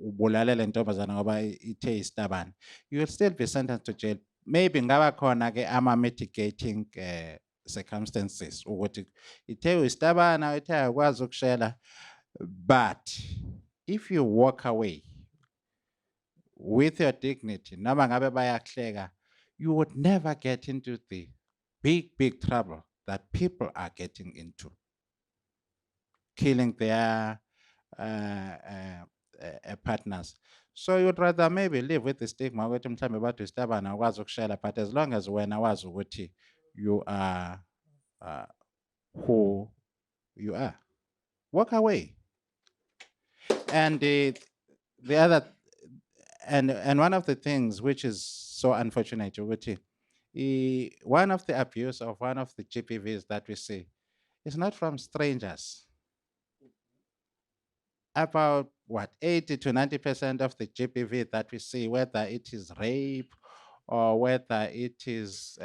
ubulale le ntombazana ngoba ithe istabane. You will still be sentenced to jail. Maybe ngaba khona ke ama mitigating circumstances ukuthi ithe istabana ithe akwazi ukushela, but if you walk away with your dignity noma ngabe bayakuhleka, you would never get into the big trouble that people are getting into, killing their partners. So you'd rather maybe live with the stigma ukuthi mhlambe bathi istabana akwazi ukushela, but as long as wena wazi ukuthi you are who you are. Walk away. And the other, and one of the things which is so unfortunate, which one of the abuse of one of the GPVs that we see is not from strangers. About what 80 to 90% of the GPV that we see, whether it is rape or whether it is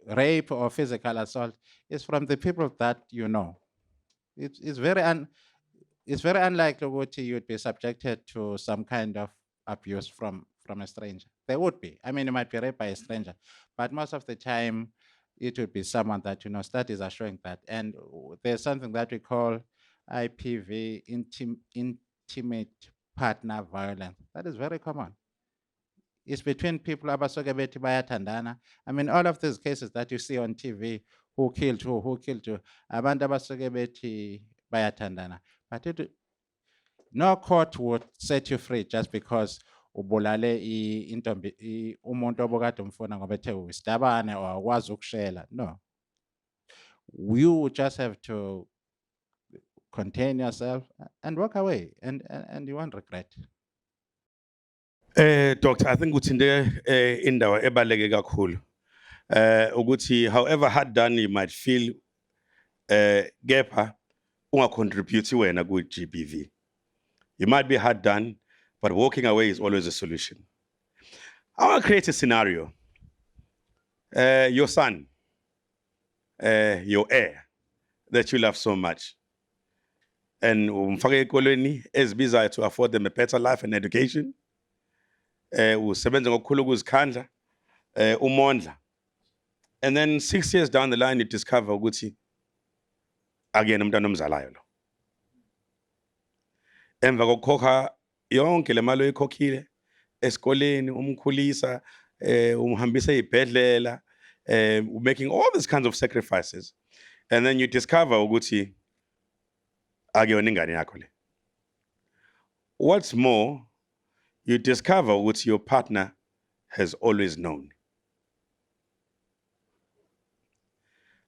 rape or physical assault, is from the people that you know. It's very unlikely that you'd be subjected to some kind of abuse from a stranger. There would be. I mean, you might be raped by a stranger, but most of the time, it would be someone that you know. Studies are showing that, and there's something that we call IPV, intimate partner violence. That is very common. It's between people abasuke bethi bayathandana. I mean, all of these cases that you see on TV, who killed who killed who, abantu abasuke bethi bayathandana. But no court would set you free just because ubulale umuntu obokade umfuna ngoba ethe usitabane or akwazi ukushela. No. You just have to contain yourself and walk away, and you won't regret. Doctor, I think uthinte indawo ebaleke kakhulu. Ukuthi however hard done you might feel, kepha ungacontribute wena ku GBV. You might be hard done, but walking away is always a solution. I want to create a scenario. Your son, your heir, that you love so much, and umfake ekolweni ezibizayo to afford them a better life and education. Usebenza ngokukhulu ukuzikhandla, umondla. And then 6 years down the line, you discover ukuthi akuyena umntwana omzalayo lo. Emva kokukhokha yonke le mali oyikhokhile esikoleni, umkhulisa, umhambisa ezibhedlela, making all these kinds of sacrifices, and then you discover ukuthi akuyona ingane yakho le. What's more, you discover ukuthi your partner has always known.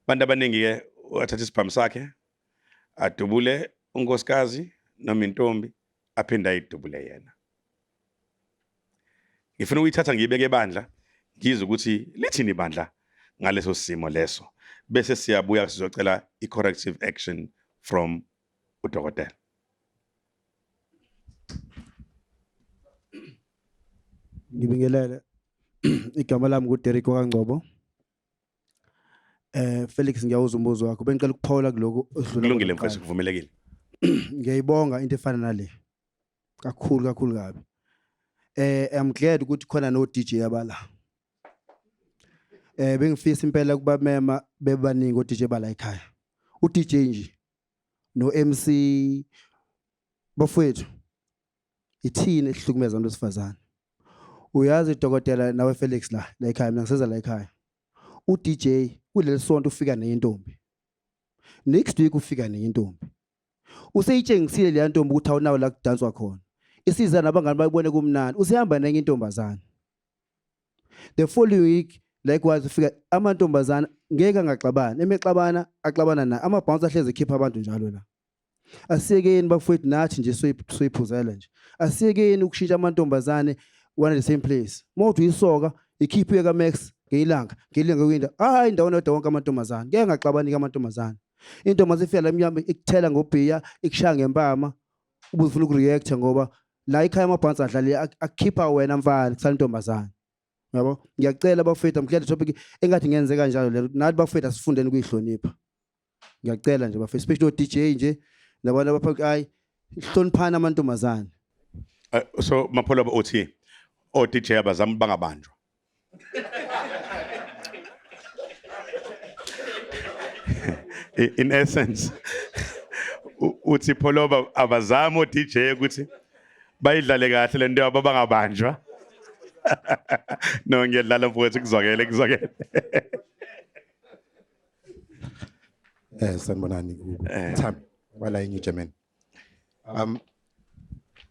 Bantu abaningi ke wathatha isibhamu sakhe adubule unkosikazi noma intombi aphinda ayidubule yena. Ngifuna ukuyithatha ngiyibeke ebandla ngizwe ukuthi lithini ibandla ngaleso simo leso, bese siyabuya sizocela i-corrective action from udokotela. Ngibingelele igama lami nguDerek kaNgcobo. Felix ngiyawuza umbuzo wakho bengicela ukuphawula kuloko Kulungile mfowethu, kuvumelekile. Ngiyayibonga into efana nale. Kakhulu kabi. I'm glad ukuthi khona no DJ abala. Bengifisa impela kuba mema bebaningi o DJ bala ekhaya. U DJ nje no MC bafowethu. Ithini ehlukumeza abantu besifazane. Uyazi dokotela nawe Felix la ekhaya mina ngiseza la ekhaya. U DJ kuleli sonto ufika nentombi. Next week ufika nentombi. Useyitshengisile le ntombi ukuthi awunawo la kudanswa khona. Isiza nabangani bayibone kumnandi. Usehamba nenye intombazana. The following week likewise ufika amantombazana ngeke ngaxabana. Emexabana axabana na ama-bounce ahleze ekhipha abantu njalo la. Asiyekeni bafowethu nathi nje soyiphuzela nje. Asiyekeni ukushintsha amantombazane one the same place. Mawuthi uyisoka ikhiphe kaMax ngeyilanga kwinda. Hayi ndawona yodwa wonke amantombazane. Ngeke ngaxabani kamantombazane. Into masifika la mnyama ikuthela ngobhiya ikushaya ngempama ubuzifuna ukureact ngoba la ikhaya amabhansi adlale akukhipha wena mfana kusala intombazane. Yabo ngiyacela bafethu amhlele topic engathi ngenze kanjalo le nathi bafethu asifundeni ukuyihlonipha. Ngiyacela nje bafethu especially DJ nje nabantu abapha ayi ihloniphana amantombazane. So mapholo othi o DJ abazami bangabanjwa. In essence, uthi pholoba abazami o DJ ukuthi bayidlale kahle lento yabo bangabanjwa. No ngiyadlala mfowethu kuzwakele. Sanibonani Thami wala enye German.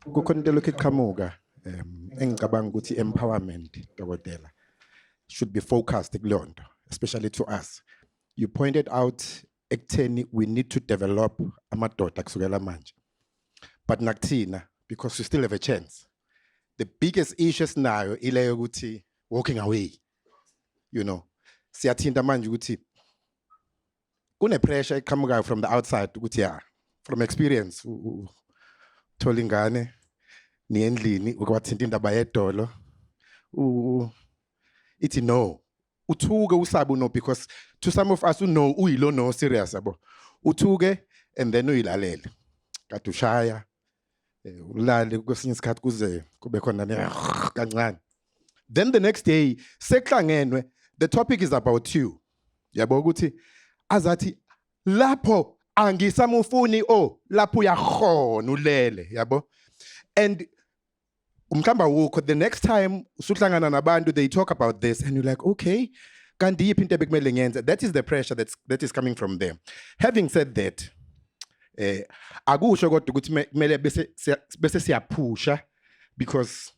Kukhona into lokhu iqhamuka engicabanga ukuthi empowerment dokotela should be focused kulonto especially to us. You pointed out ekutheni we need to develop amadoda kusukela manje. But nakuthina, because we still have a chance. The biggest issue sinayo ile yokuthi walking away. You know, siyathinta manje ukuthi kune pressure eqhamukayo from the outside ukuthi yeah, from experience thola ingane ni endlini ukwathinta indaba yedolo ithi no uthuke usabu no, because to some of us who know uyilo no serious yabo uthuke and then uyilalele kade ushaya ulale kwesinye isikhathi kuze kube khona kancane. Then the next day sekuhlangenwe, the topic is about you. Yabo ukuthi azathi lapho angisamufuni lapho uyakhona ulele yabo. And umhlamba wukho the next time usuhlangana nabantu they talk about this and you're like okay kanti yiphi into ebekumele ngiyenze. That is the pressure that is coming from them. Having said that, akusho kodwa ukuthi kumele bese siyaphusha, because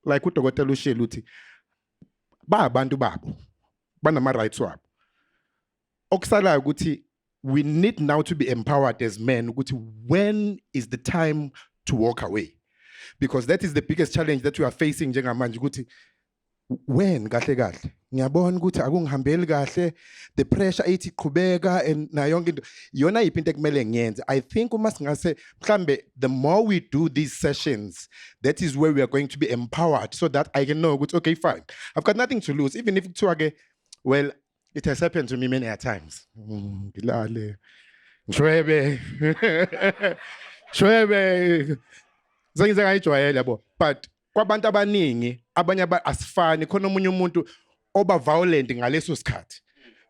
like udokotela ushilo uthi ba abantu babo banama rights wabo. Okusalayo ukuthi we need now to be empowered as men ukuthi when is the time to walk away, because that is the biggest challenge that we are facing njengamanje ukuthi when kahle kahle ngiyabona ukuthi akungihambeli kahle, the pressure ithi qhubeka and na yonke into yona yiphi into ekumele ngiyenze. I think uma singase mhlambe the more we do these sessions, that is where we are going to be empowered, so that I can know ukuthi okay fine, I've got nothing to lose, even if kuthiwa ke well it has happened to me many a times. Ngilale shwebe shwebe zengize ngayijwayela yabo, but kwabantu abaningi abanye asifani khona omunye umuntu oba violent ngaleso sikhathi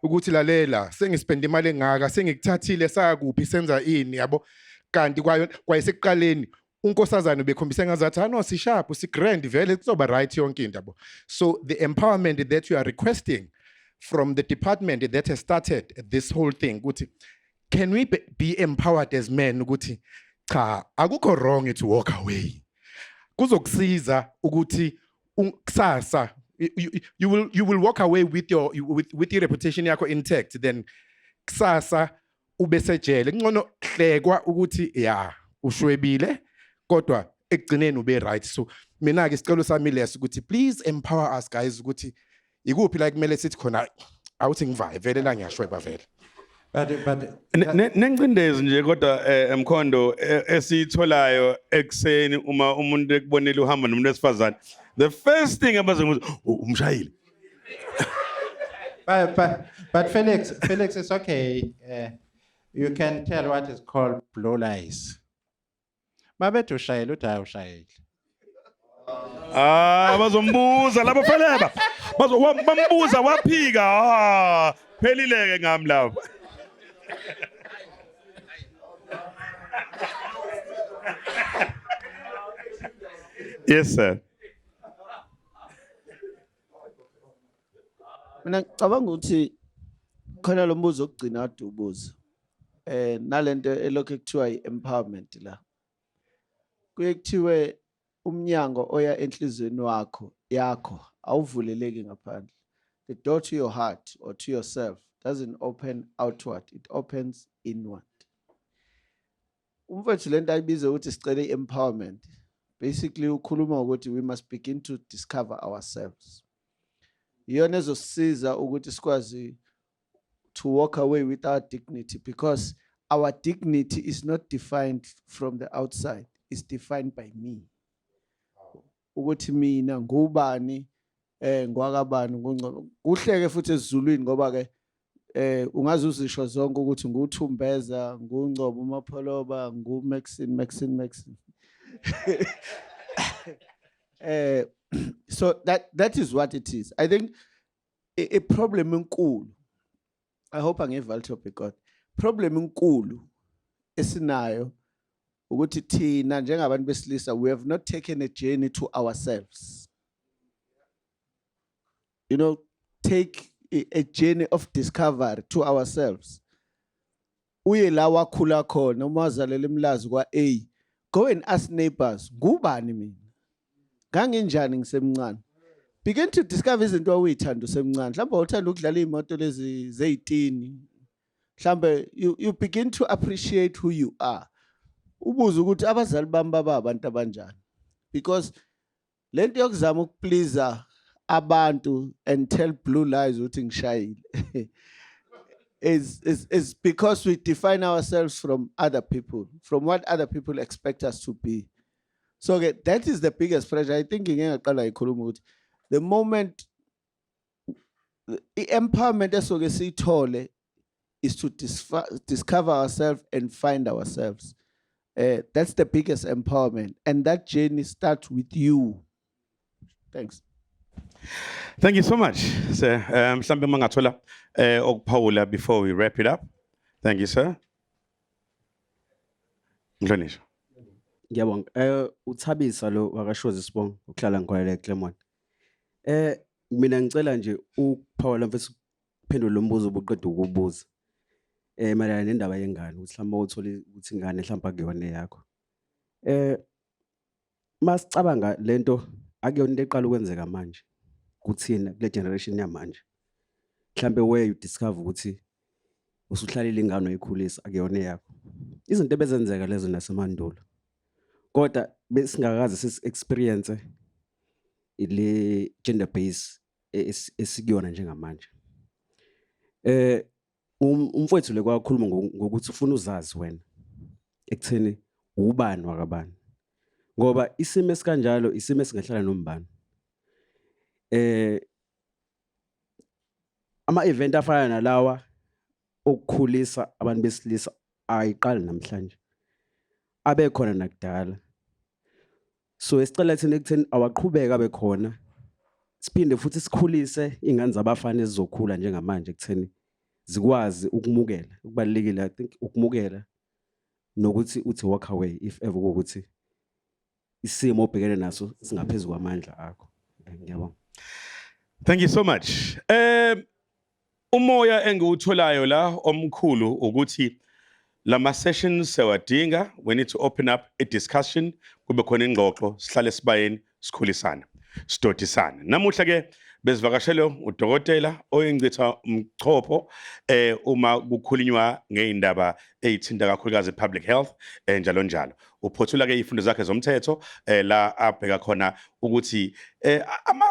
ukuthi lalela sengispend imali engaka sengikuthathile sakuphi senza ini yabo, kanti kwayesekuqaleni unkosazana bekhombise ngazathi no sisharp si grand vele kuzoba right yonke into yabo. So the empowerment that you are requesting from the department that has started this whole thing ukuthi can we be empowered as men ukuthi cha akukho wrong to walk away, kuzokusiza ukuthi kusasa you will walk away with your reputation yakho intact, then kusasa ube sejele ngcono hlekwa ukuthi ya ushwebile kodwa ekugcineni ube right. So mina ke sicelo sami leso ukuthi please empower us guys ukuthi ikuphi la kumele sithi khona awuthi ngivaye vele la ngiyashweba vele. But nengcindezi nje kodwa emkhondo esitholayo ekseni uma umuntu ekubonela uhamba nomuntu wesifazane, the first thing abazenza umshayile. But Felix, it's okay. You can tell what is called blue lies. Mabethi ushayile uthi hayi ushayile. Bazombuza labo pheleba. Bambuza waphika. Phelileke ngami lapho. Yes sir. Mina ngicabanga ukuthi khona lo mbuzo okugcina ade ubuza nalento elokhu kuthiwa i-empowerment la kuye kuthiwe umnyango oya enhlizweni yakho awuvuleleki ngaphandle. The door to your heart or to yourself doesn't open outward, it opens inward. Umfethu lento ayibiza ukuthi sicele i-empowerment basically ukhuluma ukuthi we must begin to discover ourselves. Iyona ezosiza ukuthi sikwazi to walk away with our dignity, because our dignity is not defined from the outside, it's defined by me. Ukuthi mina ngubani ngwakabani ngungcobo kuhleke futhi esizulwini ngoba ke ungazi uzisho zonke ukuthi nguthumbeza ngungcobo umapholoba nguMaxine. So that is what it is. I think a problem enkulu, I hope angival topic God, problem enkulu esinayo ukuthi thina njengabantu besilisa we have not taken a journey to ourselves. You know, take a journey of discovery to ourselves. Uye la wakhula khona uma wazalele emlazi kwa A, go and ask neighbors ngubani mina nganginjani ngisemncane, begin to discover izinto awuyithanda usemncane. Mhlawumbe uthanda ukudlala iy'moto lezi zey'tini. Mhlawumbe you begin to appreciate who you are. Ubuze ukuthi abazali bami baba abantu abanjani. Because lento yokuzama ukupleaser abantu and tell blue lies ukuthi ngishayile is because we define ourselves from other people, from what other people expect us to be. So that is the biggest pressure. I think the moment the empowerment esoke siyithole is to discover ourselves and find ourselves. That's the biggest empowerment, and that journey starts with you. Thanks. Thank you so much, sir. Mhlambe mangathola okuphawula before we wrap it up. Thank you, sir. Nglonisho. Ngiyabonga. Uthabisa lo wakashoza Sibongo ukuhlala ngikhona eClermont. Mina ngicela nje ukuphawula mfethu uphendule lo mbuzo obuqeda ukubuza. Mayelana nendaba yengane ukuthi mhlawumbe uthole ukuthi ingane mhlawumbe akuyona yakho. Masicabanga lento akuyona into eqala ukwenzeka manje kuthina kule generation yamanje. Mhlambe where you discover ukuthi usuhlalile ingane oyikhulisa akuyona yakho. Izinto ebezenzeka lezo nasemandulo. Kodwa besingakaze sisi-experience ile gender base esikuyona njengamanje. Umfowethu le kwakhuluma ngokuthi ufuna uzazi wena ekutheni ubani wakabani. Ngoba isimo esikanjalo isimo esingahlala nombani. Ama-event afana nalawa okukhulisa abantu besilisa ayiqali namhlanje. Abe khona nakudala. So esicela thina ekutheni awaqhubeka abe khona. Siphinde futhi sikhulise ingane zabafana ezizokhula njengamanje ekutheni zikwazi ukumukela. Ukubalekile I think ukumukela nokuthi uthi walk away if ever ukuthi isimo obhekene naso singaphezulu kwamandla akho. Ngiyabonga. Thank you so much. Umoya engiwutholayo la omkhulu ukuthi lama sessions sewadinga. We need to open up a discussion. Kube khona ingxoxo sihlale sibayeni sikhulisana sidodisana. Namuhla ke bezivakashele udokotela oyingcitha umchopho uma kukhulunywa ngeindaba ezithinta kakhulukazi public health njalo njalo. Uphothula ke izifundo zakhe zomthetho la abheka khona ukuthi ama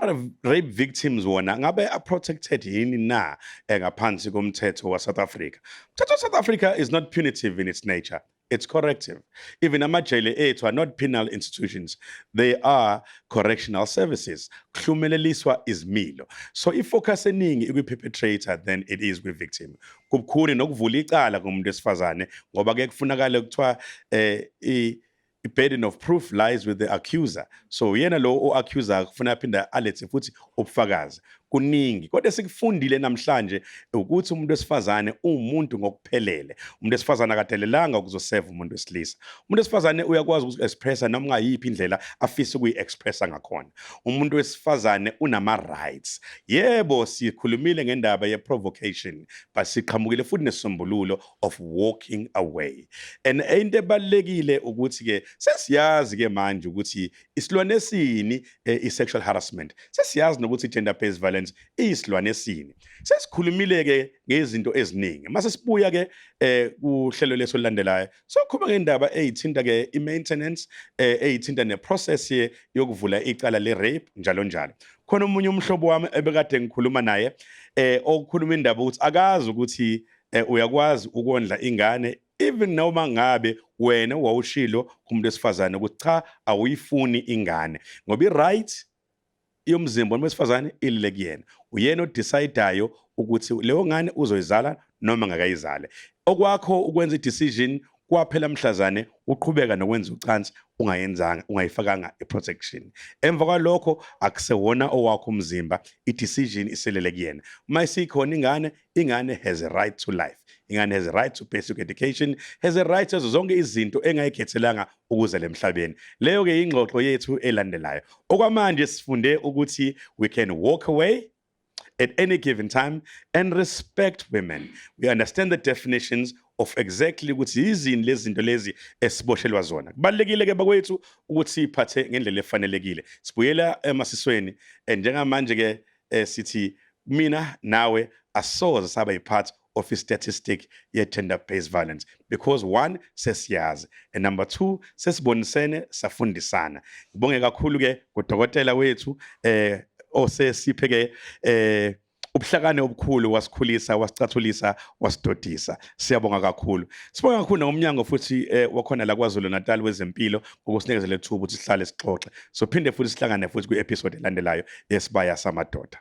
rape victims wona ngabe protected yini na ngaphansi komthetho wa South Africa. Umthetho wa South Africa is not punitive in its nature. It's corrective. Even amajele ethu are not penal institutions. They are correctional services. Kuhlumeleliswa izimilo. So if focus eningi ikwi-perpetrator than it is with-victim. Kubukhuni nokuvula icala kumuntu wesifazane ngoba ke kufunakala kuthiwa the burden of proof lies with the accuser. So yena lo o-accuser kufuna aphinda alethe futhi ubufakazi. Kuningi kodwa sikufundile namhlanje ukuthi umuntu wesifazane umuntu ngokuphelele. Umuntu wesifazane akadelelanga ukuzoserve umuntu wesilisa. Umuntu wesifazane uyakwazi ukuexpressa noma ngayiphi indlela afisa ukuyi-expressa ngakhona. Umuntu wesifazane unama rights. Yebo sikhulumile ngendaba ye-provocation but siqhamukile futhi nesombululo of walking away. And into ebalekile ukuthi ke sesiyazi ke manje ukuthi isilwane esini i-sexual harassment. Sesiyazi nokuthi gender based violence isilwane esini. Sesikhulumile ke ngezinto eziningi. Mase sibuya ke kuhlelo leso landelayo. So kuba ngendaba ezithinta ke i-maintenance ezithinta ne-process yokuvula icala le-rape njalo njalo. Khona umunye umhlobo wami ebekade ngikhuluma naye okukhuluma indaba ukuthi akazi ukuthi uyakwazi ukondla ingane even noma ngabe wena wawushilo kumuntu wesifazane ukuthi cha awuyifuni ingane ngoba i-right yomzimba wesifazane ilile kuyena. Uyena odecidayo ukuthi leyo ngane uzoyizala noma ngakayizale. Okwakho ukwenza i-decision kwaphela mhlazane uqhubeka nokwenza ucansi ungayenzanga ungayifakanga i-protection. Emva kwalokho akusewona owakho umzimba, i-decision iselele kuyena. Uma isikhona ingane has a right to life. Ingane has a right to basic education, has a right to zonke izinto engayikhethelanga ukuze lemhlabeni. Leyo ke ingxoxo yethu elandelayo. Okwamanje sifunde ukuthi we can walk away at any given time and respect women. We understand the definitions of exactly ukuthi yizini lezi zinto lezi esiboshelwa zona. Kubalekile ke bakwethu ukuthi siphathe ngendlela efanelekile. Sibuyela emasisweni njengamanje ke sithi mina nawe asoze saba yipart of statistic ye-gender based violence because one sesiyazi and number two sesibonisene safundisana. Ngibonge kakhulu ke kudokotela wethu osesiphe ke ubuhlakane obukhulu wasikhulisa wasicathulisa wasidodisa. Siyabonga kakhulu. Sibonga kakhulu nomnyango futhi wakhona la kwaZulu Natal wezempilo ngokusinikeza lethuba ukuthi sihlale sixoxe. So phinde futhi sihlangane futhi kwi-episode elandelayo yesibaya samadoda.